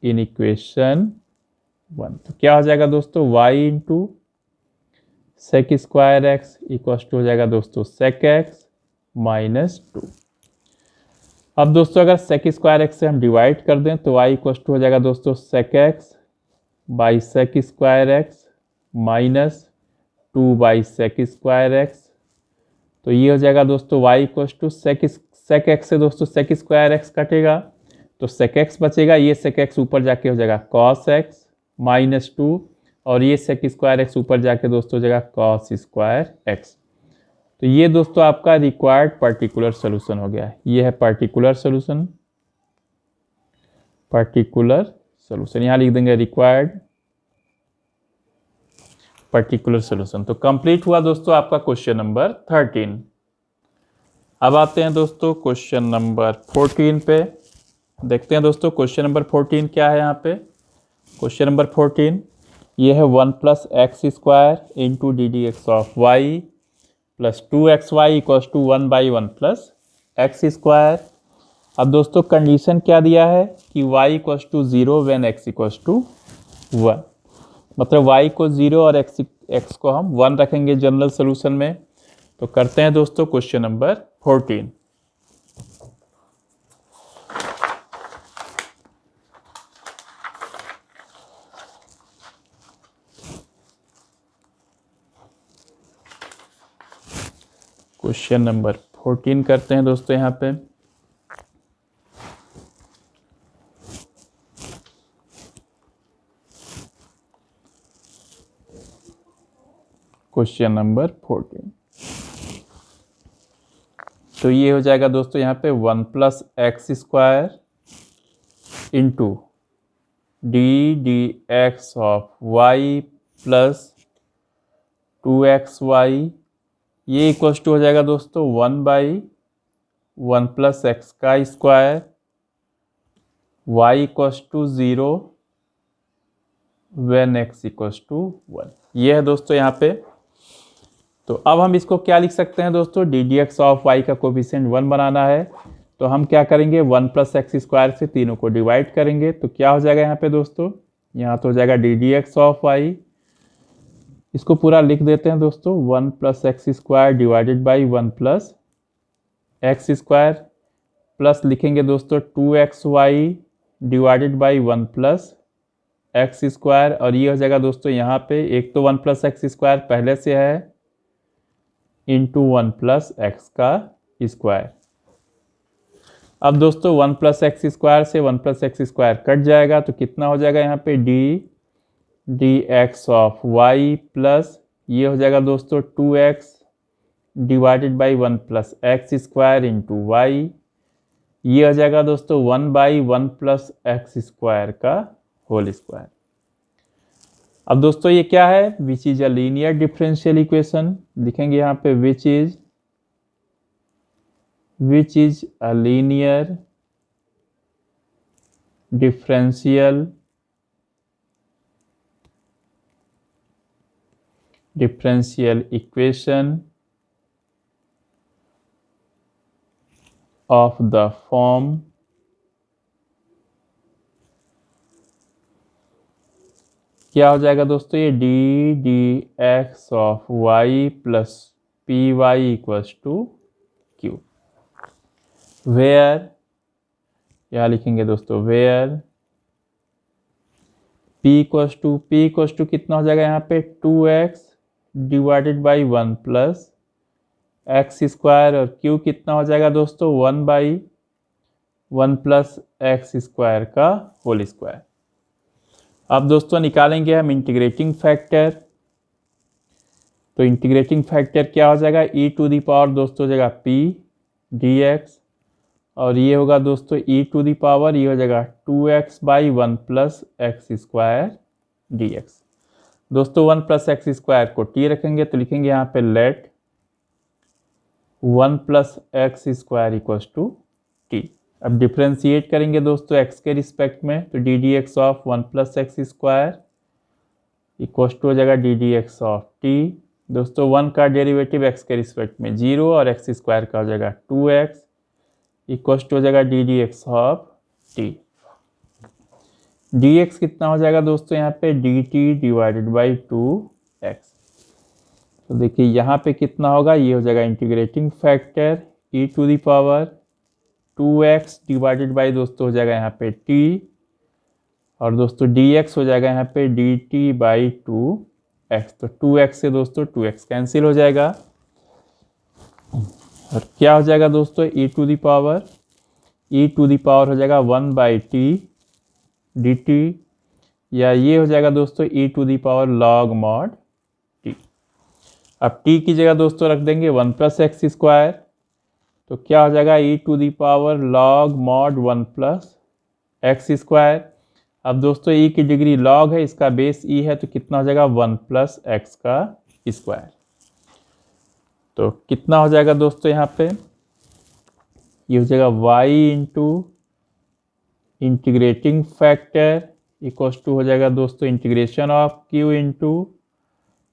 in equation 1, तो क्या हो जाएगा दोस्तों y into sec square x equals to हो जाएगा दोस्तों सेक x -2। अब दोस्तों अगर सेक स्क्वायर एक्स से हम डिवाइड कर दें तो y इक्वल्स टू हो जाएगा दोस्तों sec x by sec square x -2 by sec square x, तो ये हो जाएगा दोस्तों y equals to sec x से दोस्तों सेक स्क्वायर एक्स कटेगा तो सेक एक्स बचेगा, ये सेक एक्स ऊपर जाके हो जाएगा कॉस एक्स -2, और ये सेक स्क्वायर एक्स ऊपर जाके दोस्तों हो जाएगा कॉस स्क्वायर एक्स। तो ये दोस्तों आपका रिक्वायर्ड पार्टिकुलर सोल्यूशन हो गया है, ये है पार्टिकुलर सोल्यूशन, यहाँ लिख देंगे रिक्वायर्ड पर्टिकुलर सोल्यूशन। तो कंप्लीट हुआ दोस्तों आपका क्वेश्चन नंबर 13। अब आते हैं दोस्तों क्वेश्चन नंबर 14 पे। देखते हैं दोस्तों क्वेश्चन नंबर 14 क्या है यहाँ पे। क्वेश्चन नंबर 14 ये है 1 plus x square into d d x of y plus 2xy equals to 1/1 plus x square. अब दोस्तों कंडीशन क्या दिया है कि y equals to 0 when x equals to 1, मतलब y को 0 और x को हम 1 रखेंगे जनरल सोल्यूशन में। तो करते हैं दोस्तों क्वेश्चन नंबर 14। क्वेश्चन नंबर 14 करते हैं दोस्तों यहाँ पे। क्वेश्चन नंबर 14 तो ये हो जाएगा दोस्तों यहाँ पे 1 plus x square into d d x of y plus 2xy, ये इक्वल्स टू हो जाएगा दोस्तों 1/1 प्लस एक्स का square, y equals to 0 when x equals to 1। ये है दोस्तों यहाँ पे। तो अब हम इसको क्या लिख सकते हैं दोस्तों, d d x of y का कोफिशिएंट 1 बनाना है तो हम क्या करेंगे 1 प्लस एक्स स्क्वायर से तीनों को डिवाइड करेंगे। तो क्या हो जाएगा यहाँ पे दोस्तों, यहाँ तो हो जाएगा d d x of y, इसको पूरा लिख देते हैं दोस्तों 1 plus x square divided by 1 plus x square, plus लिखेंगे दोस्तों 2xy divided by 1 plus x square. और ये हो जाएगा दोस्तों यहाँ पे एक तो 1 प्लस एक्स स्क्वायर पहले से है इंटू 1 प्लस एक्स का स्क्वायर। अब दोस्तों 1 प्लस एक्स स्क्वायर से 1 प्लस एक्स स्क्वायर कट जाएगा तो कितना हो जाएगा यहाँ पे d d x of y plus ये हो जाएगा दोस्तों 2x divided by 1 plus x square into y, ये हो जाएगा दोस्तों 1/1 प्लस एक्स स्क्वायर का होल स्क्वायर। अब दोस्तों ये क्या है, which is a linear differential equation, लिखेंगे यहाँ पे which is a linear differential equation of the form क्या हो जाएगा दोस्तों, ये d d x of y plus p y equals to Q, where क्या लिखेंगे दोस्तों, वेयर p इक्वल्स टू कितना हो जाएगा यहाँ पे 2x divided by 1 plus x square, और q कितना हो जाएगा दोस्तों 1/1 प्लस एक्स स्क्वायर का होल स्क्वायर। अब दोस्तों निकालेंगे हम इंटीग्रेटिंग फैक्टर। तो इंटीग्रेटिंग फैक्टर क्या हो जाएगा, e टू दी पावर दोस्तों हो जाएगा p dx, और ये होगा दोस्तों e टू दी पावर ये हो जाएगा 2x/1 plus x square dx। दोस्तों 1 प्लस एक्स स्क्वायर को t रखेंगे तो लिखेंगे यहाँ पे let 1 plus x square equals to t. अब डिफ्रेंशिएट करेंगे दोस्तों x के रिस्पेक्ट में, तो d d x of 1 plus x square equals to हो जाएगा d d x of t. दोस्तों 1 का डेरिवेटिव x के रिस्पेक्ट में 0 और एक्स स्क्वायर का हो जाएगा 2x इक्वल्स टू हो जाएगा d d x of T. D x कितना हो जाएगा दोस्तों यहाँ पे D T divided by 2x। तो देखिए यहाँ पे कितना होगा, ये हो जाएगा integrating factor e to the power 2x divided by दोस्तों हो जाएगा यहाँ पे t, और दोस्तों dx हो जाएगा यहाँ पे dt बाई 2x। तो 2x से दोस्तों 2x कैंसिल हो जाएगा, और क्या हो जाएगा दोस्तों e टू दी पावर हो जाएगा 1/t dt, या ये हो जाएगा दोस्तों e to the power log mod t। अब t की जगह दोस्तों रख देंगे 1 प्लस एक्स स्क्वायर, तो क्या हो जाएगा e to the power log mod 1 plus x square. अब दोस्तों e की डिग्री log है, इसका बेस e है, तो कितना हो जाएगा 1 प्लस एक्स का स्क्वायर। तो कितना हो जाएगा दोस्तों यहाँ पे, ये हो जाएगा y into integrating factor equals to हो जाएगा दोस्तों integration of q into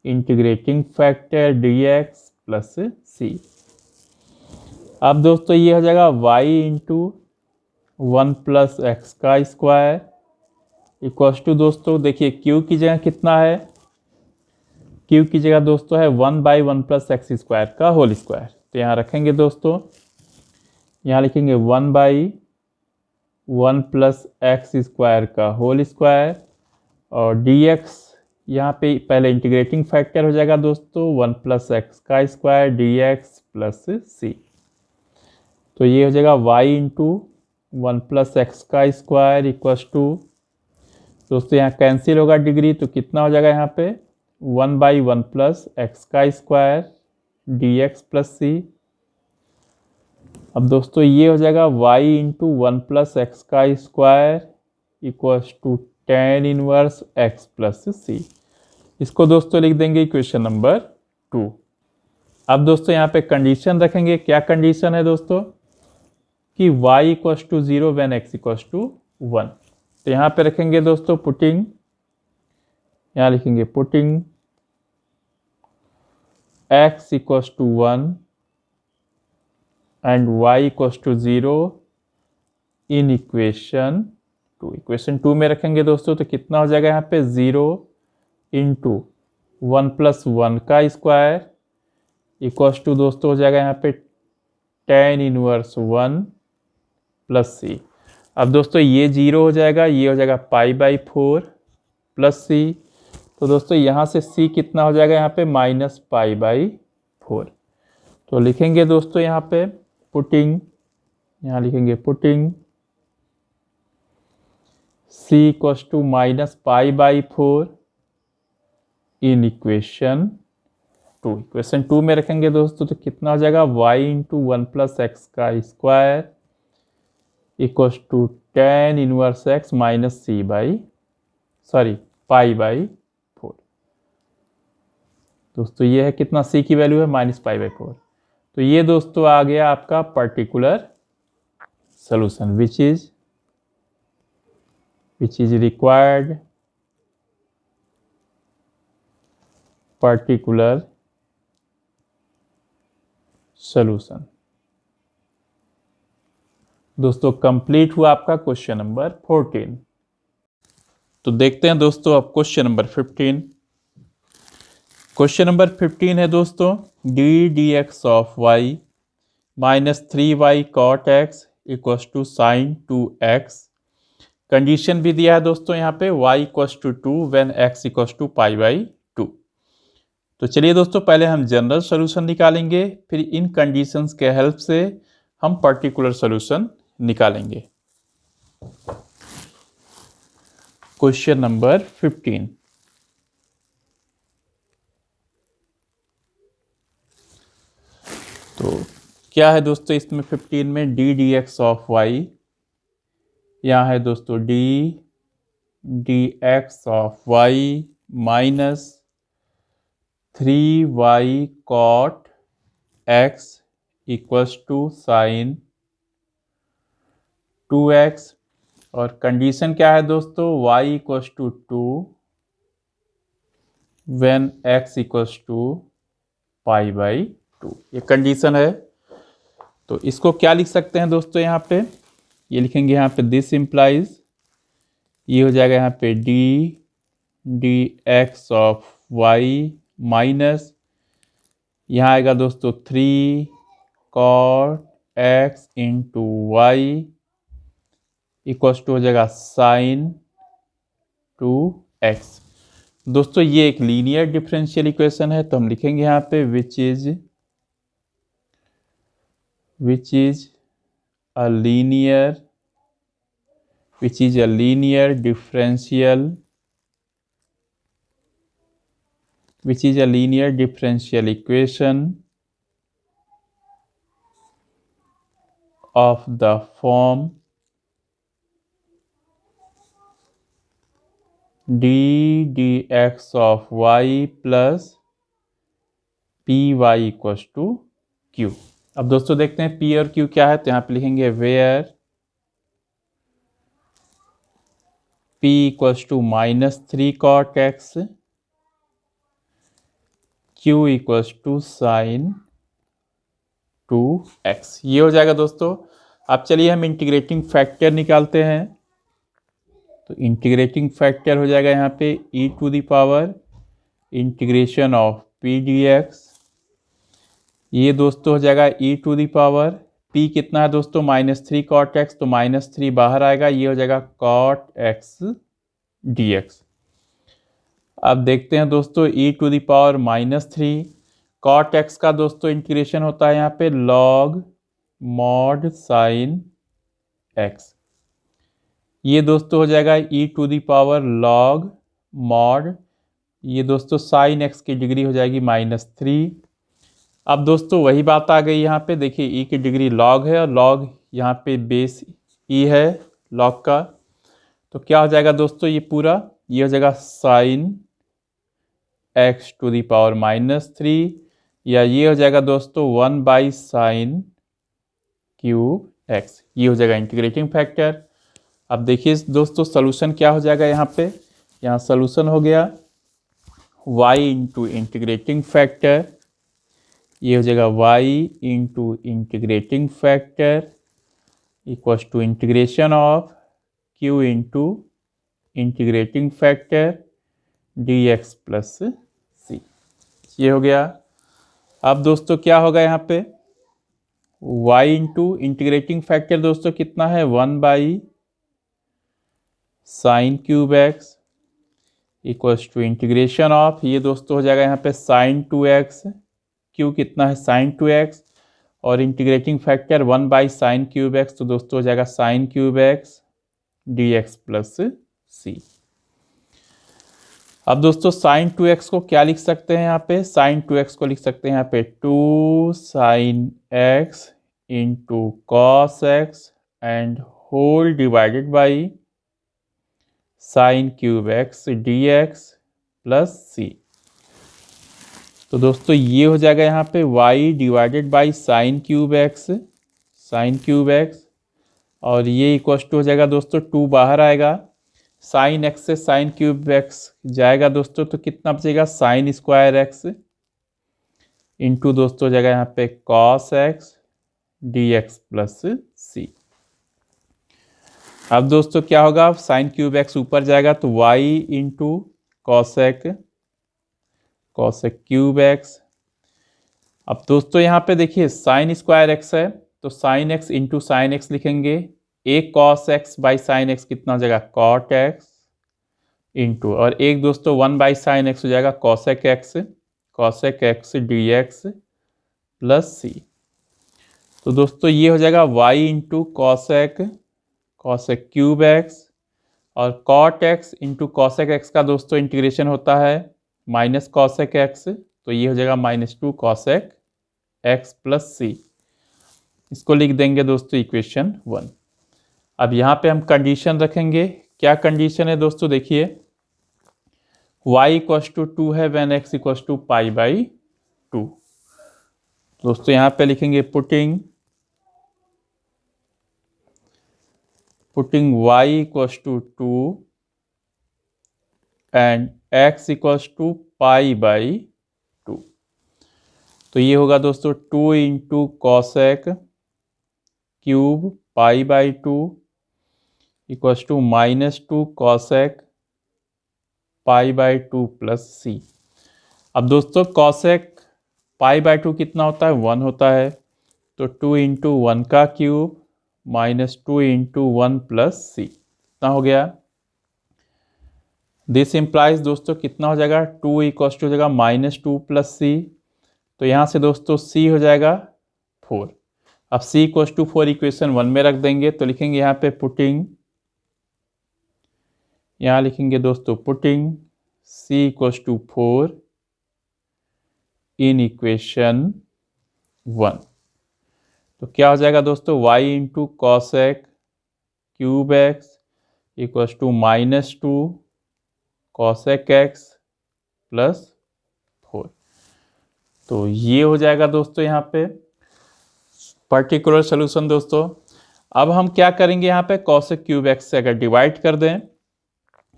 integrating factor dx plus c. अब दोस्तों ये हो जाएगा y इंटू 1 प्लस एक्स का स्क्वायर इक्वल्स टू दोस्तों देखिए q की जगह कितना है, q की जगह दोस्तों है 1/1 प्लस एक्स स्क्वायर का होल स्क्वायर। तो यहाँ रखेंगे दोस्तों, यहाँ लिखेंगे 1/1 प्लस एक्स स्क्वायर का होल स्क्वायर और dx यहाँ पे पहले इंटीग्रेटिंग फैक्टर हो जाएगा दोस्तों 1 प्लस एक्स का स्क्वायर dx प्लस सी। तो ये हो जाएगा y इंटू 1 प्लस एक्स का स्क्वायर इक्वल्स टू दोस्तों यहाँ कैंसिल होगा डिग्री, तो कितना हो जाएगा यहाँ पे 1/1 प्लस एक्स का स्क्वायर dx प्लस सी। अब दोस्तों ये हो जाएगा y इंटू 1 प्लस एक्स का square equals to tan inverse x plus c. इसको दोस्तों लिख देंगे इक्वेशन नंबर 2। अब दोस्तों यहाँ पे कंडीशन रखेंगे, क्या कंडीशन है दोस्तों कि y equals to 0 when x equals to 1। तो यहाँ पे रखेंगे दोस्तों पुटिंग, यहाँ लिखेंगे putting x equals to 1 and y equals to 0 in equation 2। Equation 2 में रखेंगे दोस्तों तो कितना हो जाएगा यहाँ पे 0 इंटू 1 प्लस 1 का स्क्वायर इक्वल्स टू दोस्तों हो जाएगा यहाँ पे tan इनवर्स 1 प्लस सी। अब दोस्तों ये 0 हो जाएगा, ये हो जाएगा π/4 प्लस सी। तो दोस्तों यहाँ से c कितना हो जाएगा यहाँ पे -π/4। तो लिखेंगे दोस्तों यहाँ पे पुटिंग, यहाँ लिखेंगे putting c equals to -π/4 in equation 2। Equation 2 में रखेंगे दोस्तों तो कितना हो जाएगा y इंटू 1 प्लस एक्स का square equals to tan inverse x minus π/4। दोस्तों ये है कितना c की वैल्यू है -π/4। तो ये दोस्तों आ गया आपका particular solution which is required particular solution. दोस्तों कंप्लीट हुआ आपका क्वेश्चन नंबर 14। तो देखते हैं दोस्तों अब क्वेश्चन नंबर 15। क्वेश्चन नंबर 15 है दोस्तों d dx of y minus 3y cot x equals to sine 2x। Condition भी दिया है दोस्तों यहाँ पे y equals to 2 when x equals to π/2। तो चलिए दोस्तों पहले हम जनरल सॉल्यूशन निकालेंगे, फिर इन कंडीशंस के हेल्प से हम पर्टिकुलर सॉल्यूशन निकालेंगे। Question number 15। तो क्या है दोस्तों इसमें 15 में d dx ऑफ y, यहाँ है दोस्तों d dx of y minus 3y cot x equals to sine 2x। और कंडीशन क्या है दोस्तों y equals to 2 when x equals to π/2। ये कंडीशन है। तो इसको क्या लिख सकते हैं दोस्तों यहाँ पे, ये लिखेंगे यहाँ पे दिस इम्प्लाइज, ये हो जाएगा यहाँ पे d dx of y minus यहाँ आएगा दोस्तों 3 cot x into y equals to हो जाएगा साइन 2x। दोस्तों ये एक लीनियर डिफरेंशियल इक्वेशन है, तो हम लिखेंगे यहाँ पे which is a linear differential equation of the form d dx of y plus py equals to q। अब दोस्तों देखते हैं p और q क्या है, तो यहाँ पे लिखेंगे where P equals to -3 cot x, Q equals to sin 2x। ये हो जाएगा दोस्तों। अब चलिए हम इंटीग्रेटिंग फैक्टर निकालते हैं। तो इंटीग्रेटिंग फैक्टर हो जाएगा यहाँ पे e⁻ integration of p dx। ये दोस्तों हो जाएगा e⁻, p कितना है दोस्तों -3 cot x, तो -3 बाहर आएगा, ये हो जाएगा cot x dx। अब देखते हैं दोस्तों e⁻−3 cot x का दोस्तों इंटीग्रेशन होता है यहाँ पे log mod sin x। ये दोस्तों हो जाएगा e⁻log mod, ये दोस्तों sin x की डिग्री हो जाएगी -3। अब दोस्तों वही बात आ गई यहाँ पे, देखिए e की डिग्री log है और log यहाँ पे बेस e है log का, तो क्या हो जाएगा दोस्तों ये पूरा, ये हो जाएगा sin x⁻³ या ये हो जाएगा दोस्तों 1/sin क्यूब x। ये हो जाएगा इंटीग्रेटिंग फैक्टर। अब देखिए दोस्तों सॉल्यूशन क्या हो जाएगा यहाँ पे, यहाँ सॉल्यूशन हो गया y इंटू इंटीग्रेटिंग फैक्टर, ये हो जाएगा y into integrating factor equals to integration of q into integrating factor dx plus c। ये हो गया। अब दोस्तों क्या होगा यहाँ पे, y इंटू इंटीग्रेटिंग फैक्टर दोस्तों कितना है 1/sin cube x equals to integration of, ये दोस्तों हो जाएगा यहाँ पे sin 2x, q कितना है sin 2x और integrating factor 1/sin cube x, तो दोस्तों हो जाएगा sin cube x dx plus c। अब दोस्तों sin 2x को क्या लिख सकते हैं यहाँ पे, sin 2x को लिख सकते हैं यहाँ पे 2 sin x into cos x and whole divided by sin cube x dx plus c। तो दोस्तों ये हो जाएगा यहाँ पे y divided by sin cube x और ये इक्वल टू हो जाएगा दोस्तों 2 बाहर आएगा, sin x से sin क्यूब x जाएगा दोस्तों, तो कितना बचेगा sin स्क्वायर x इंटू दोस्तों हो जाएगा यहाँ पे cos x dx plus c। अब दोस्तों क्या होगा, sin क्यूब x ऊपर जाएगा तो y into cosec cube x। अब दोस्तों यहाँ पे देखिए sin स्क्वायर x है तो sin x into sine x लिखेंगे, एक cos x by sine x कितना हो जाएगा cot x इंटू और एक दोस्तों 1/sin x हो जाएगा cosec x dx plus c। तो दोस्तों ये हो जाएगा y into cosec cube x और cot x into cosec x का दोस्तों इंटीग्रेशन होता है माइनस cosec x, तो ये हो जाएगा -2 cosec x प्लस c। इसको लिख देंगे दोस्तों इक्वेशन 1। अब यहाँ पे हम कंडीशन रखेंगे, क्या कंडीशन है दोस्तों देखिए, y इक्वल्स टू 2 है व्हेन x इक्वल्स टू π/2। दोस्तों यहाँ पे लिखेंगे putting y equals to 2 and x equals to π/2। तो ये होगा दोस्तों 2 into cosec cube π/2 equals to -2 cosec π/2 plus c। अब दोस्तों cosec π/2 कितना होता है 1 होता है, तो 2 इंटू 1 का क्यूब -2 इंटू 1 प्लस c कितना हो गया। दिस इम्प्लाइज दोस्तों कितना हो जाएगा 2 इक्वल्स टू हो जाएगा -2 प्लस c, तो यहाँ से दोस्तों c हो जाएगा 4। अब c इक्वल्स टू 4 इक्वेशन 1 में रख देंगे, तो लिखेंगे यहाँ पे पुटिंग, यहाँ लिखेंगे दोस्तों putting c equals to 4 in equation 1। तो क्या हो जाएगा दोस्तों y into cosec cube x equals to -2 cosec x plus 4। तो ये हो जाएगा दोस्तों यहाँ पे पर्टिकुलर सोल्यूशन दोस्तों। अब हम क्या करेंगे यहाँ पे cosec क्यूब x से अगर डिवाइड कर दें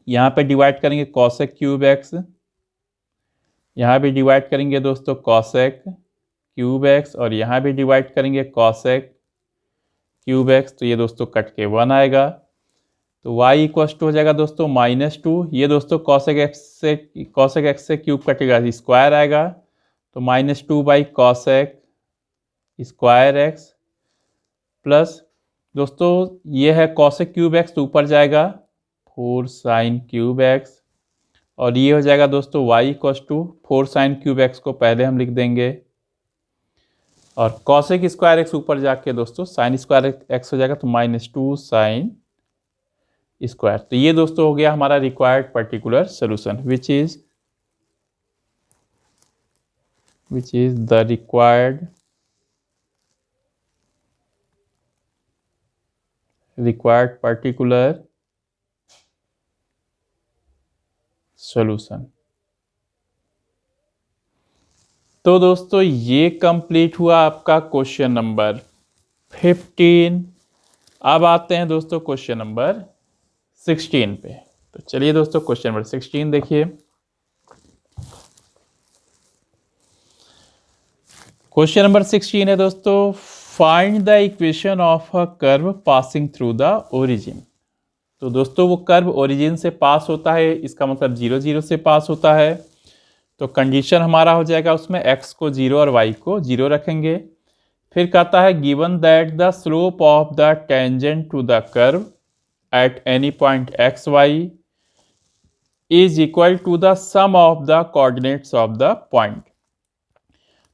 यहाँ पे डिवाइड करेंगे कॉसेक क्यूब एक्स, यहाँ भी डिवाइड करेंगे दोस्तों कॉसेक क्यूब एक्स, और यहाँ भी डिवाइड करेंगे कॉसेक क्यूब एक्स। तो ये दोस्तों कट के 1 आएगा। तो y इक्वल टू हो जाएगा दोस्तों -2। ये दोस्तों कॉसेक एक्स से क्यूब कटेगा, स्क्वायर आएगा। तो -2 by cosec square x plus दोस्तों ये है कॉसेक क्यूब एक्स, तो ऊपर जाएगा 4 साइन क्यूब एक्स, और ये हो जाएगा दोस्तों y equal to 4 sine cube x को पहले हम लिख देंगे, और कॉसेक स्क्वायर एक्स ऊपर जाके दोस्तों साइन स्क्वायर एक्स हो जाएगा, तो -2 साइन स्क्वायर। तो ये दोस्तों हो गया हमारा required particular solution, which is the required particular solution. तो दोस्तों ये कंप्लीट हुआ आपका क्वेश्चन नंबर 15। अब आते हैं दोस्तों क्वेश्चन नंबर 16 पे। तो चलिए दोस्तों क्वेश्चन नंबर 16 देखिए। क्वेश्चन नंबर 16 है दोस्तों, find the equation of a curve passing through the origin. तो दोस्तों वो कर्व ओरिजिन से पास होता है, इसका मतलब 0 0 से पास होता है। तो कंडीशन हमारा हो जाएगा उसमें x को 0 और y को 0 रखेंगे। फिर कहता है given that the slope of the tangent to the curve at any point x y is equal to the sum of the coordinates of the point.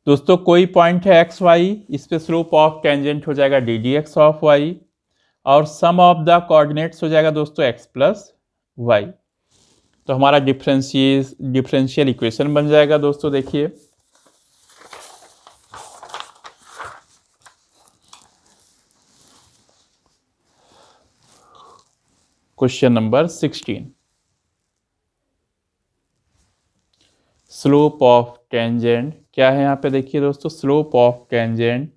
दोस्तों कोई पॉइंट है एक्स वाई, इस पे स्लोप ऑफ टेंजेंट हो जाएगा d d x of y, और sum of the coordinates हो जाएगा दोस्तों x प्लस वाई। तो हमारा डिफरेंशियल इक्वेशन बन जाएगा दोस्तों। देखिए question number 16, slope of tangent क्या है यहाँ पे, देखिए दोस्तों slope of tangent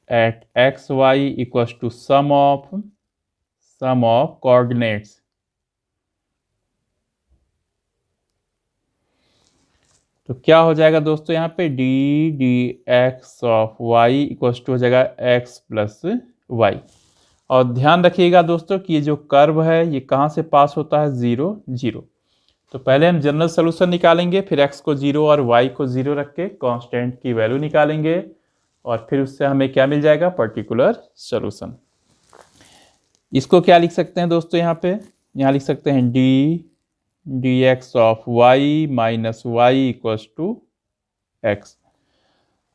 at x y equals to sum of coordinates। तो क्या हो जाएगा दोस्तों यहाँ पे d d x of y equals to हो जाएगा x प्लस वाई। और ध्यान रखिएगा दोस्तों कि ये जो कर्व है ये कहाँ से पास होता है, 0 0। तो पहले हम जनरल सोल्यूशन निकालेंगे, फिर x को 0 और y को 0 रख के कांस्टेंट की वैल्यू निकालेंगे, और फिर उससे हमें क्या मिल जाएगा, पर्टिकुलर सोल्यूशन। इसको क्या लिख सकते हैं दोस्तों, यहाँ लिख सकते हैं d x of y minus y equals to x.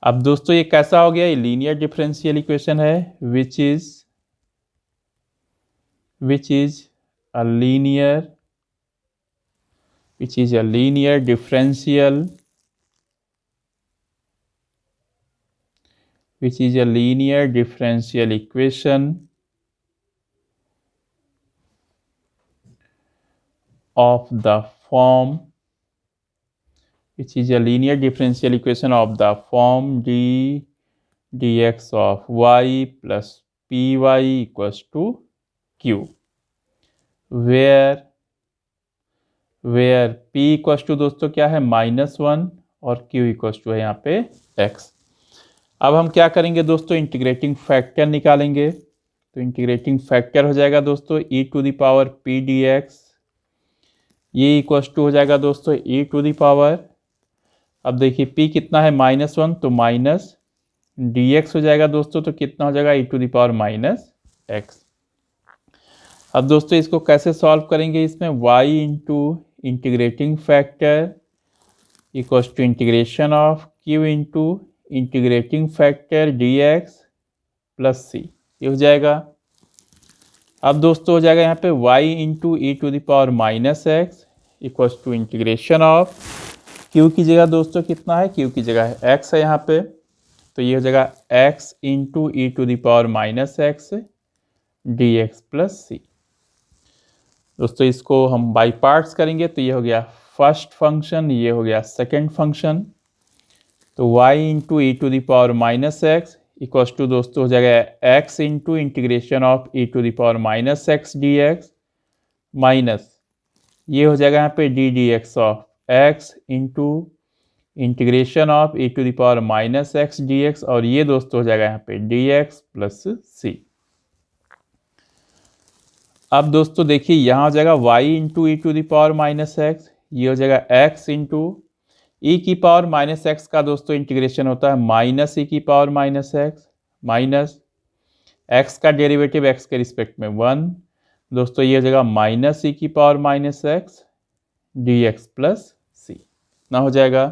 अब दोस्तों ये कैसा हो गया, ये लीनियर डिफरेंशियल इक्वेशन है, which is a linear differential equation of the form d dx of y plus py equals to q, where p equals to दोस्तों क्या है, -1, और q इक्वल्स टू है यहाँ पे x। अब हम क्या करेंगे दोस्तों, इंटीग्रेटिंग फैक्टर निकालेंगे। तो इंटीग्रेटिंग फैक्टर हो जाएगा दोस्तों e to the power p dx, ये इक्वल्स टू हो जाएगा दोस्तों e टू द पावर, अब देखिए p कितना है -1, तो माइनस dx हो जाएगा दोस्तों, तो कितना हो जाएगा e to the power -x। अब दोस्तों इसको कैसे सॉल्व करेंगे, इसमें y into integrating factor equals to integration of q into integrating factor dx plus c, ये हो जाएगा। अब दोस्तों हो जाएगा यहाँ पे y into e to the power -x equals to integration of q की जगह दोस्तों कितना है, q की जगह है x है यहाँ पे, तो ये हो जाएगा x into e to the power -x dx plus c। दोस्तों इसको हम बाई पार्ट्स करेंगे, तो ये हो गया फर्स्ट फंक्शन, ये हो गया सेकंड फंक्शन। तो y into e to the power minus x equals to दोस्तों हो जाएगा x into integration of e to the power minus x d x minus ये हो जाएगा यहाँ पे d x of x into integration of e to the power minus x d x और ये दोस्तों हो जाएगा यहाँ पे डी एक्स प्लस सी। अब दोस्तों देखिए यहाँ हो जाएगा y into e to the power minus x, ये हो जाएगा x इंटू ई की पावर माइनस एक्स का दोस्तों इंटीग्रेशन होता है माइनस ई की power minus x minus x का डेरिवेटिव एक्स के रिस्पेक्ट में 1 दोस्तों ये हो जाएगा माइनस ई की power minus x d x plus c ना हो जाएगा।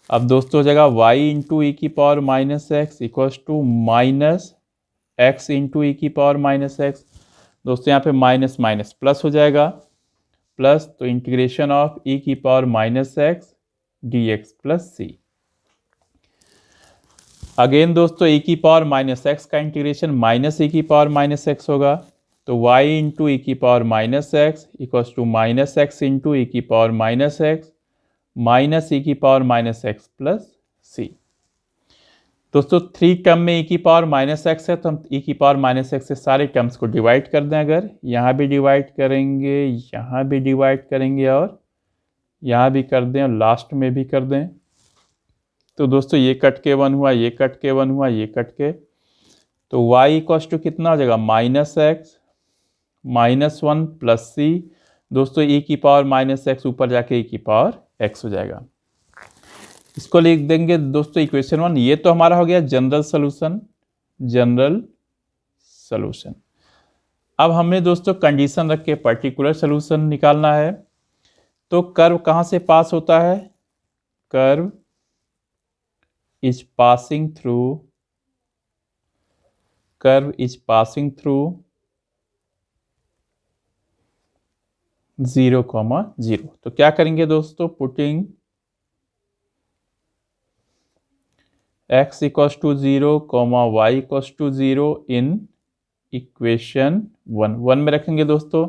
अब दोस्तों हो जाएगा y इंटू ई की power minus x equals to minus x into e की पावर माइनस एक्स दोस्तों यहाँ पे माइनस माइनस प्लस हो जाएगा प्लस तो इंटीग्रेशन ऑफ ई की power minus x d x plus c. Again दोस्तों ई की पावर माइनस एक्स का इंटीग्रेशन माइनस ई की पावर माइनस एक्स होगा तो y इंटू ई की power minus x equals to minus x into e की power minus x minus e की power minus x plus c. दोस्तों 3 term में ई की पावर माइनस एक्स है तो हम ई की पावर माइनस एक्स से सारे टर्म्स को डिवाइड कर दें, अगर यहाँ भी डिवाइड करेंगे यहाँ भी डिवाइड करेंगे और यहाँ भी कर दें और लास्ट में भी कर दें तो दोस्तों ये कट के 1 हुआ, ये कट के 1 हुआ, ये कट के तो y इक्वल्स टू कितना हो जाएगा minus x minus 1 plus c दोस्तों ई की पावर माइनस एक्स ऊपर जाके ई की पावर एक्स हो जाएगा। इसको लिख देंगे दोस्तों इक्वेशन 1। ये तो हमारा हो गया जनरल सॉल्यूशन। अब हमें दोस्तों कंडीशन रख के पर्टिकुलर सॉल्यूशन निकालना है। तो कर्व कहाँ से पास होता है, कर्व इज पासिंग थ्रू 0, 0। तो क्या करेंगे दोस्तों, putting x equals to 0, y equals to 0 in equation 1 में रखेंगे दोस्तों।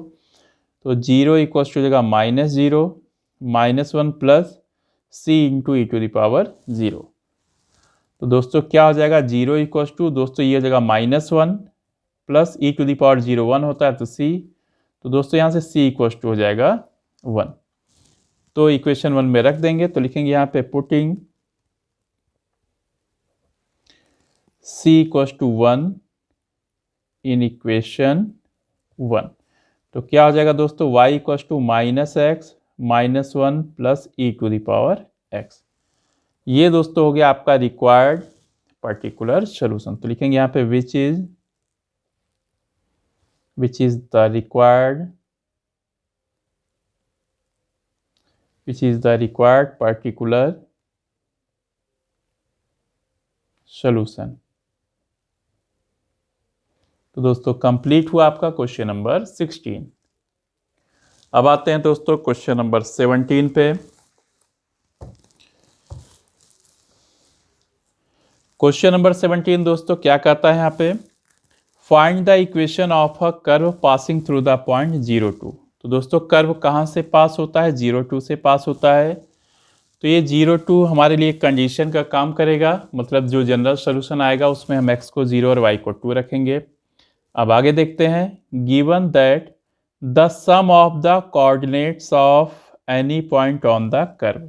तो 0 इक्वल्स टू हो जाएगा -0 -1 plus c into e to the power 0। तो दोस्तों क्या हो जाएगा, 0 इक्वल्स टू दोस्तों ये हो जाएगा -1 plus e to the power 0 1 होता है तो c। तो दोस्तों यहाँ से c इक्वल्स टू हो जाएगा 1। तो इक्वेशन 1 में रख देंगे तो लिखेंगे यहाँ पे putting c equals to 1 in equation 1। तो क्या हो जाएगा दोस्तों, y equals to -x -1 plus e to the power x। ये दोस्तों हो गया आपका रिक्वायर्ड पर्टिकुलर सॉल्यूशन। तो लिखेंगे यहाँ पे which is the required particular solution. तो दोस्तों कंप्लीट हुआ आपका क्वेश्चन नंबर 16। अब आते हैं दोस्तों क्वेश्चन नंबर 17 पे। क्वेश्चन नंबर 17 दोस्तों क्या कहता है यहाँ पे, find the equation of a curve passing through the point 0,2। तो दोस्तों कर्व कहाँ से पास होता है, 0,2 से पास होता है। तो ये 0,2 हमारे लिए कंडीशन का काम करेगा, मतलब जो जनरल सॉल्यूशन आएगा उसमें हम x को 0 और y को 2 रखेंगे। अब आगे देखते हैं, given that the sum of the coordinates of any point on the curve.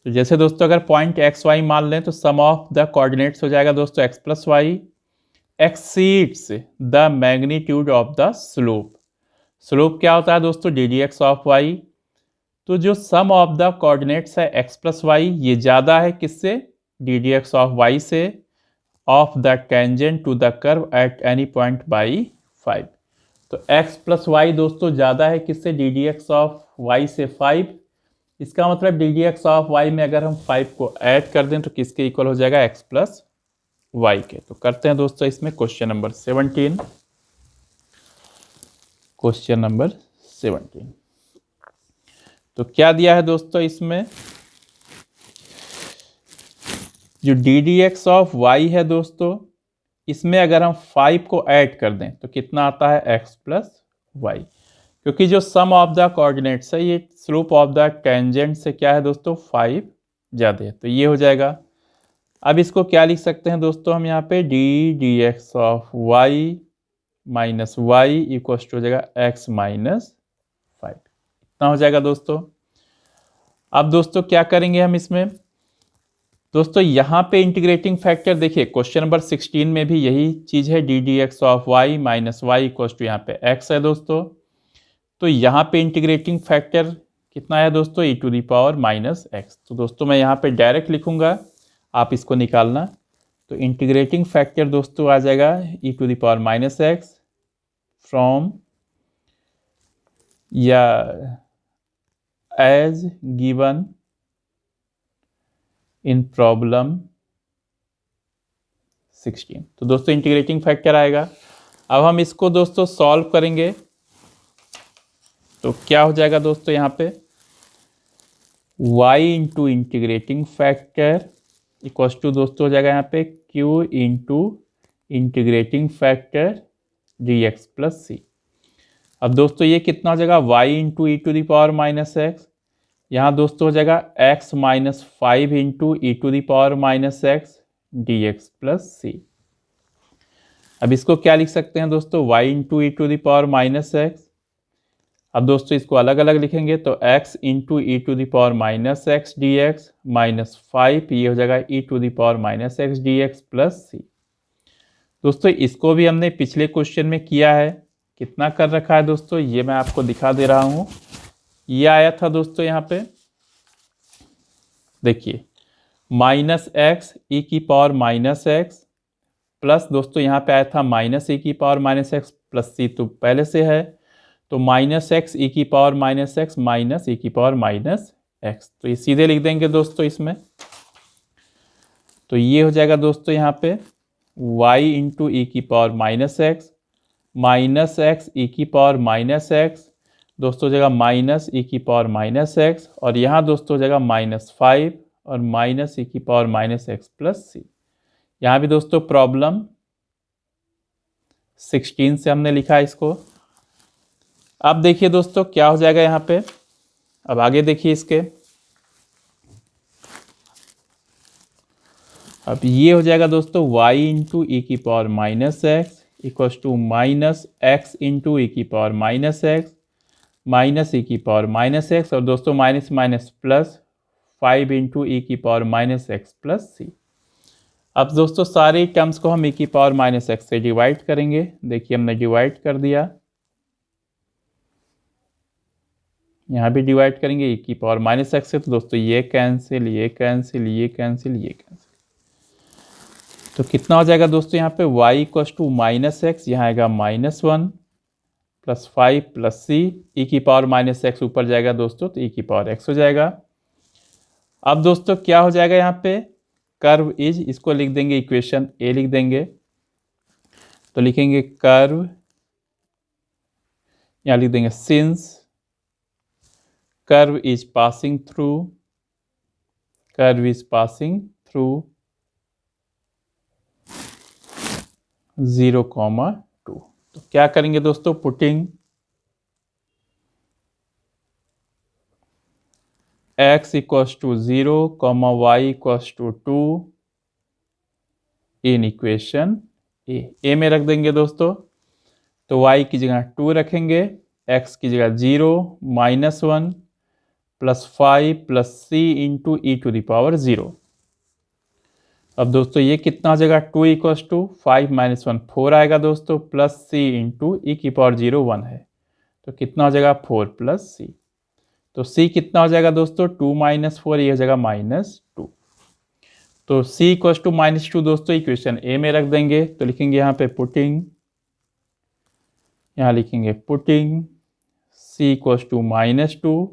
तो जैसे दोस्तों अगर पॉइंट एक्स वाई मान लें तो सम ऑफ द कोऑर्डिनेट्स हो जाएगा दोस्तों x plus y exceeds the magnitude of the slope. Slope क्या होता है दोस्तों, ddx ऑफ y। तो जो सम ऑफ द कोऑर्डिनेट्स है x प्लस वाई ये ज़्यादा है किससे, ddx ऑफ y से, of the tangent to the curve at any point by 5। तो x प्लस वाई दोस्तों ज़्यादा है किससे, ddx ऑफ y से 5। इसका मतलब ddx ऑफ y में अगर हम 5 को ऐड कर दें तो किसके इक्वल हो जाएगा, x प्लस वाई के। तो करते हैं दोस्तों इसमें क्वेश्चन नंबर 17। क्वेश्चन नंबर 17 तो क्या दिया है दोस्तों, इसमें जो ddx ऑफ y है दोस्तों, इसमें अगर हम 5 को ऐड कर दें तो कितना आता है, x प्लस वाई। क्योंकि जो सम ऑफ द कोऑर्डिनेट्स है ये स्लोप ऑफ द टेंजेंट से क्या है दोस्तों 5 ज़्यादा है, तो ये हो जाएगा। अब इसको क्या लिख सकते हैं दोस्तों हम यहाँ पे, d d x of y minus y equals to हो जाएगा एक्स माइनस 5। इतना हो जाएगा दोस्तों। अब दोस्तों क्या करेंगे हम इसमें, दोस्तों यहाँ पे इंटीग्रेटिंग फैक्टर देखिए क्वेश्चन नंबर 16 में भी यही चीज़ है, d d x of y minus y equals to यहाँ पे एक्स है दोस्तों। तो यहाँ पे इंटीग्रेटिंग फैक्टर कितना है दोस्तों, e to the power minus x. तो दोस्तों मैं यहाँ पे डायरेक्ट लिखूंगा, आप इसको निकालना। तो इंटीग्रेटिंग फैक्टर दोस्तों आ जाएगा e to the power minus x from या एज गिवन इन प्रॉब्लम 16। तो दोस्तों इंटीग्रेटिंग फैक्टर आएगा। अब हम इसको दोस्तों सॉल्व करेंगे, तो क्या हो जाएगा दोस्तों यहाँ पे, y into integrating factor equals to दोस्तों हो जाएगा यहाँ पे q into integrating factor dx plus c. अब दोस्तों ये कितना हो जाएगा, y into e to the power minus x, यहाँ दोस्तों हो जाएगा x minus 5 into e to the power minus x dx plus c. अब इसको क्या लिख सकते हैं दोस्तों, y into e to the power minus x. अब दोस्तों इसको अलग अलग लिखेंगे तो x into e to the power minus x d x minus 5, ये हो जाएगा e to the power minus x d x plus c. दोस्तों इसको भी हमने पिछले क्वेश्चन में किया है, कितना कर रखा है दोस्तों, ये मैं आपको दिखा दे रहा हूँ। ये आया था दोस्तों यहाँ पे देखिए माइनस एक्स ई की पावर माइनस एक्स प्लस दोस्तों यहाँ पे आया था माइनस ई की power minus x plus c, तो पहले से है, तो माइनस एक्स ई की power minus x minus e की पावर माइनस एक्स, तो ये सीधे लिख देंगे दोस्तों इसमें। तो ये हो जाएगा दोस्तों यहाँ पे y इंटू ई की पावर माइनस एक्स ई की पावर माइनस एक्स दोस्तों हो जाएगा माइनस ई की पावर माइनस एक्स, और यहाँ दोस्तों हो जाएगा माइनस 5 और माइनस ई की पावर माइनस एक्स प्लस सी। यहाँ भी दोस्तों प्रॉब्लम 16 से हमने लिखा है इसको। अब देखिए दोस्तों क्या हो जाएगा यहाँ पे, अब आगे देखिए इसके, अब ये हो जाएगा दोस्तों y इंटू ई की power minus x equals to minus x into e की power minus x minus e की पावर माइनस एक्स, और दोस्तों minus minus plus 5 into e की power minus x plus c. अब दोस्तों सारे टर्म्स को हम ई की पावर माइनस एक्स से डिवाइड करेंगे, देखिए हमने डिवाइड कर दिया, यहाँ भी डिवाइड करेंगे ई की पावर माइनस एक्स से, तो दोस्तों ये कैंसिल ये कैंसिल ये कैंसिल ये कैंसिल, तो कितना हो जाएगा दोस्तों यहाँ पे y equals to minus x, यहाँ आएगा -1 प्लस 5 प्लस सी, ई की पावर माइनस एक्स ऊपर जाएगा दोस्तों तो ई की पावर एक्स हो जाएगा। अब दोस्तों क्या हो जाएगा यहाँ पे, कर्व इज, इसको लिख देंगे इक्वेशन ए लिख देंगे, तो लिखेंगे कर्व, यहाँ लिख देंगे since curve is passing through 0,2। तो क्या करेंगे दोस्तों, putting x equals to 0, y equals to 2 in equation A में रख देंगे दोस्तों, तो y की जगह 2 रखेंगे, x की जगह 0 -1 plus 5 plus c into e to the power 0। अब दोस्तों ये कितना हो जाएगा, 2 इक्वल्स टू 5 माइनस 1 4 आएगा दोस्तों, प्लस सी इंटू ई की पावर 0 1 है, तो कितना हो जाएगा 4 प्लस सी। तो सी कितना हो जाएगा दोस्तों, 2 माइनस 4, ये हो जाएगा -2। तो सी इक्वल्स टू -2 दोस्तों इक्वेशन ए में रख देंगे, तो लिखेंगे यहाँ पे पुटिंग, यहाँ लिखेंगे putting c equals to -2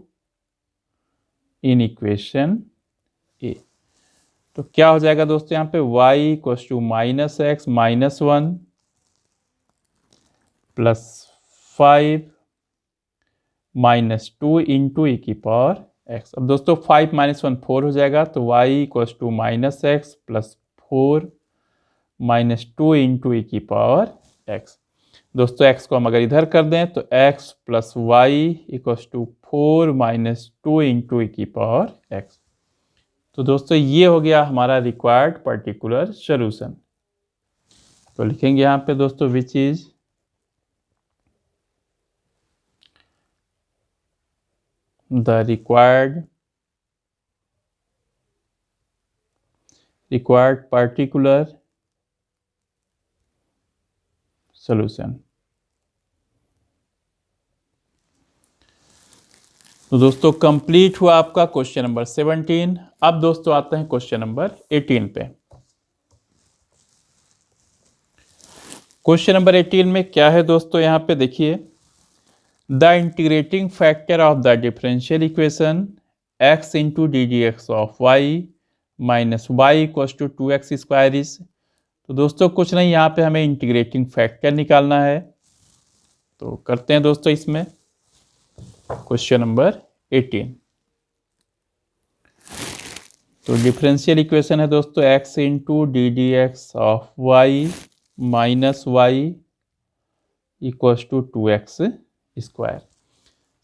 in equation A. तो क्या हो जाएगा दोस्तों यहाँ पे y equals to -x -1 plus 5 -2 into e की पावर x। अब दोस्तों 5 - 1 4 हो जाएगा, तो y equals to -x plus 4 -2 into e की पावर x। दोस्तों x को हम अगर इधर कर दें तो x plus y equals to 4 - 2 into e की पावर x। तो दोस्तों ये हो गया हमारा रिक्वायर्ड पर्टिकुलर सॉल्यूशन। तो लिखेंगे यहाँ पे दोस्तों which is the required particular solution. तो दोस्तों कंप्लीट हुआ आपका क्वेश्चन नंबर 17। अब दोस्तों आते हैं क्वेश्चन नंबर 18 पे। क्वेश्चन नंबर 18 में क्या है दोस्तों, यहाँ पे देखिए, the integrating factor of the differential equation x into d d x of y minus y equals to 2x square is. तो दोस्तों कुछ नहीं, यहाँ पे हमें इंटीग्रेटिंग फैक्टर निकालना है। तो करते हैं दोस्तों इसमें क्वेश्चन नंबर 18। तो डिफरेंशियल इक्वेशन है दोस्तों x into d d x of y minus y equals to 2x square.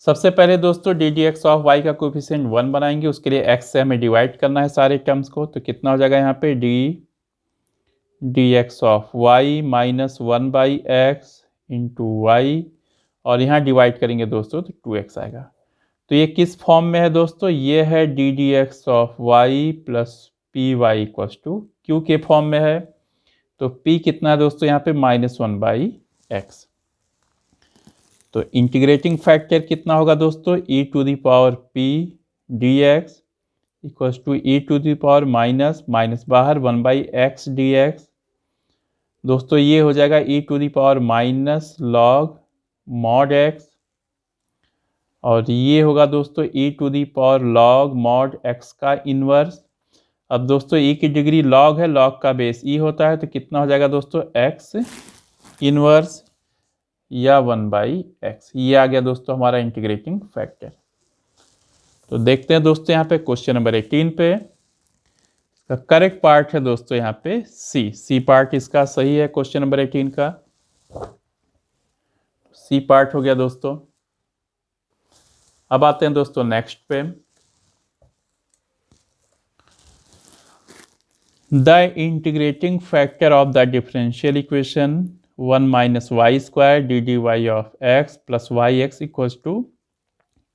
सबसे पहले दोस्तों d d x of y का कोफिशिएंट 1 बनाएंगे। उसके लिए x से हमें डिवाइड करना है सारे टर्म्स को। तो कितना हो जाएगा यहाँ पे d x of y minus 1/x into y, और यहाँ डिवाइड करेंगे दोस्तों तो 2x आएगा। तो ये किस फॉर्म में है दोस्तों, ये है d d x of y plus p y equals to q के फॉर्म में है। तो p कितना है दोस्तों यहाँ पे -1/x। तो इंटीग्रेटिंग फैक्टर कितना होगा दोस्तों, e to the power p dx equals to e to the power minus बाहर 1/x dx। दोस्तों ये हो जाएगा e to the power minus log mod x, और ये होगा दोस्तों e to the power log mod x का इनवर्स। अब दोस्तों e की डिग्री लॉग है, लॉग का बेस e होता है, तो कितना हो जाएगा दोस्तों x इनवर्स या 1/x। ये आ गया दोस्तों हमारा इंटीग्रेटिंग फैक्टर। तो देखते हैं दोस्तों यहाँ पे क्वेश्चन नंबर 18 पे। इसका करेक्ट पार्ट है दोस्तों यहाँ पे सी पार्ट इसका सही है क्वेश्चन नंबर 18 का। सी पार्ट हो गया दोस्तों। अब आते हैं दोस्तों नेक्स्ट पे। The integrating factor of the differential equation 1 minus y square d d y of x plus y x equals to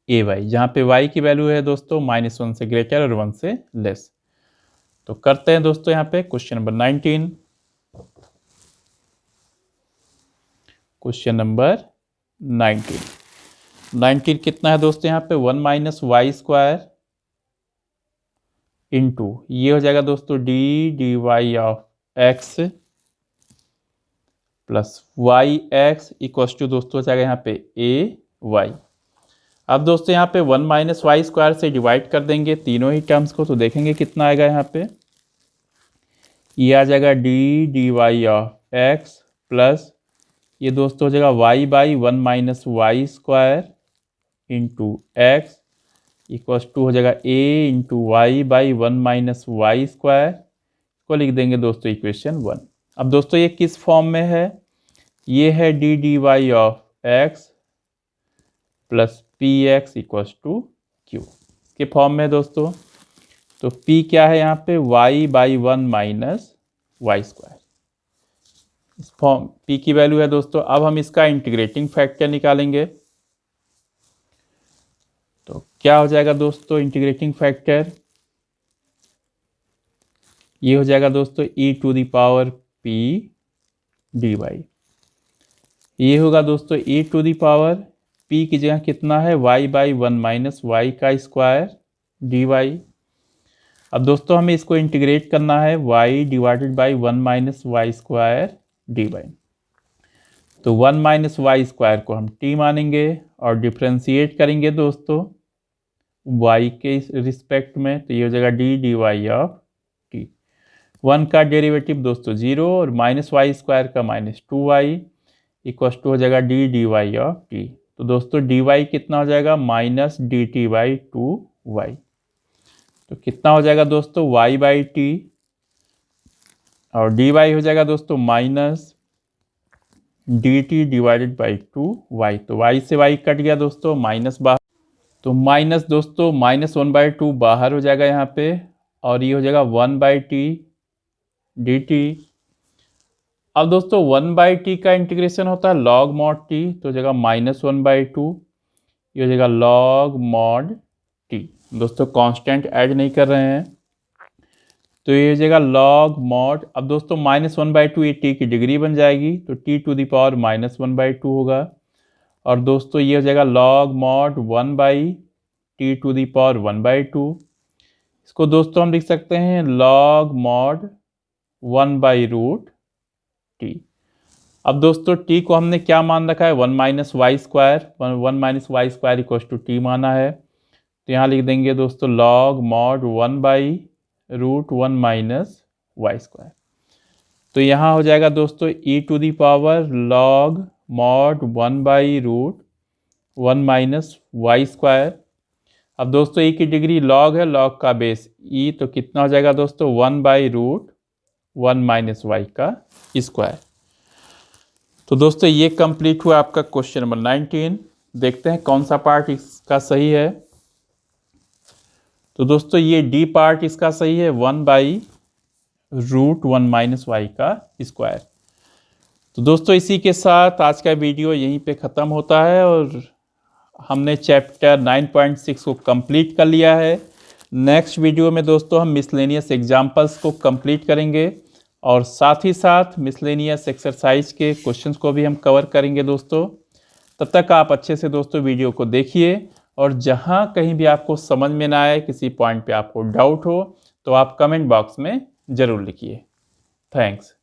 a y, जहाँ पे y की वैल्यू है दोस्तों -1 से ग्रेटर और 1 से लेस। तो करते हैं दोस्तों यहाँ पे क्वेश्चन नंबर 19। क्वेश्चन नंबर 19 कितना है दोस्तों यहाँ पे 1 माइनस वाई स्क्वायर इंटू ये हो जाएगा दोस्तों d d y of x plus y x equals to दोस्तों हो जाएगा यहाँ पे ए वाई। अब दोस्तों यहाँ पे 1 माइनस वाई स्क्वायर से डिवाइड कर देंगे तीनों ही टर्म्स को। तो देखेंगे कितना आएगा यहाँ पे, ये आ जाएगा d y of x plus ये दोस्तों हो जाएगा y/1 minus y square into x equals to हो जाएगा a into y/1 minus y square को लिख देंगे दोस्तों इक्वेशन 1। अब दोस्तों ये किस फॉर्म में है, ये है d y of x plus p x equals to q के फॉर्म में है दोस्तों। तो p क्या है यहाँ पे y/1 माइनस वाई स्क्वायर, इस फॉर्म p की वैल्यू है दोस्तों। अब हम इसका इंटीग्रेटिंग फैक्टर निकालेंगे। तो क्या हो जाएगा दोस्तों इंटीग्रेटिंग फैक्टर, ये हो जाएगा दोस्तों e to the power p dy। ये होगा दोस्तों e to the power p की जगह कितना है y/1 माइनस वाई का स्क्वायर dy। अब दोस्तों हमें इसको इंटीग्रेट करना है y divided by 1 minus y square dy। तो 1 माइनस वाई स्क्वायर को हम t मानेंगे और डिफ्रेंशिएट करेंगे दोस्तों y के रिस्पेक्ट में। तो ये हो जाएगा डी वाई ऑफ t। 1 का डेरिवेटिव दोस्तों 0 और माइनस वाई स्क्वायर का -2y इक्वल्स टू हो जाएगा डी वाई ऑफ t। तो दोस्तों dy कितना हो जाएगा -dt/2y। तो कितना हो जाएगा दोस्तों y/t और dy हो जाएगा दोस्तों -dt डिवाइडेड बाई 2y। तो y से y कट गया दोस्तों, माइनस बाहर, तो माइनस दोस्तों -1/2 बाहर हो जाएगा यहाँ पे और ये हो जाएगा 1/t dt। अब दोस्तों 1/t का इंटीग्रेशन होता है log mod t, तो हो जाएगा -1/2, ये हो जाएगा log mod t। दोस्तों कांस्टेंट ऐड नहीं कर रहे हैं, तो ये हो जाएगा log mod। अब दोस्तों -1/2 ये t की डिग्री बन जाएगी, तो t⁻⁻² होगा। और दोस्तों ये हो जाएगा log mod 1/t⁻⁻²। इसको दोस्तों हम लिख सकते हैं log mod 1/√t। अब दोस्तों t को हमने क्या मान रखा है, 1 - y², 1 - y² = t माना है, तो यहाँ लिख देंगे दोस्तों log mod 1/√1 - y²। तो यहाँ हो जाएगा दोस्तों e⁻log mod 1/√1 - y²। अब दोस्तों e की डिग्री log है, log का बेस e, तो कितना हो जाएगा दोस्तों 1/√1 - y²। तो दोस्तों ये कंप्लीट हुआ आपका क्वेश्चन नंबर 19। देखते हैं कौन सा पार्ट इसका सही है। तो दोस्तों ये डी पार्ट इसका सही है, 1/√1 - y²। तो दोस्तों इसी के साथ आज का वीडियो यहीं पे ख़त्म होता है और हमने चैप्टर 9.6 को कंप्लीट कर लिया है। नेक्स्ट वीडियो में दोस्तों हम मिसलेनियस एग्जाम्पल्स को कंप्लीट करेंगे और साथ ही साथ मिसलेनियस एक्सरसाइज के क्वेश्चंस को भी हम कवर करेंगे दोस्तों। तब तक आप अच्छे से दोस्तों वीडियो को देखिए और जहां कहीं भी आपको समझ में ना आए, किसी पॉइंट पे आपको डाउट हो, तो आप कमेंट बॉक्स में ज़रूर लिखिए। थैंक्स।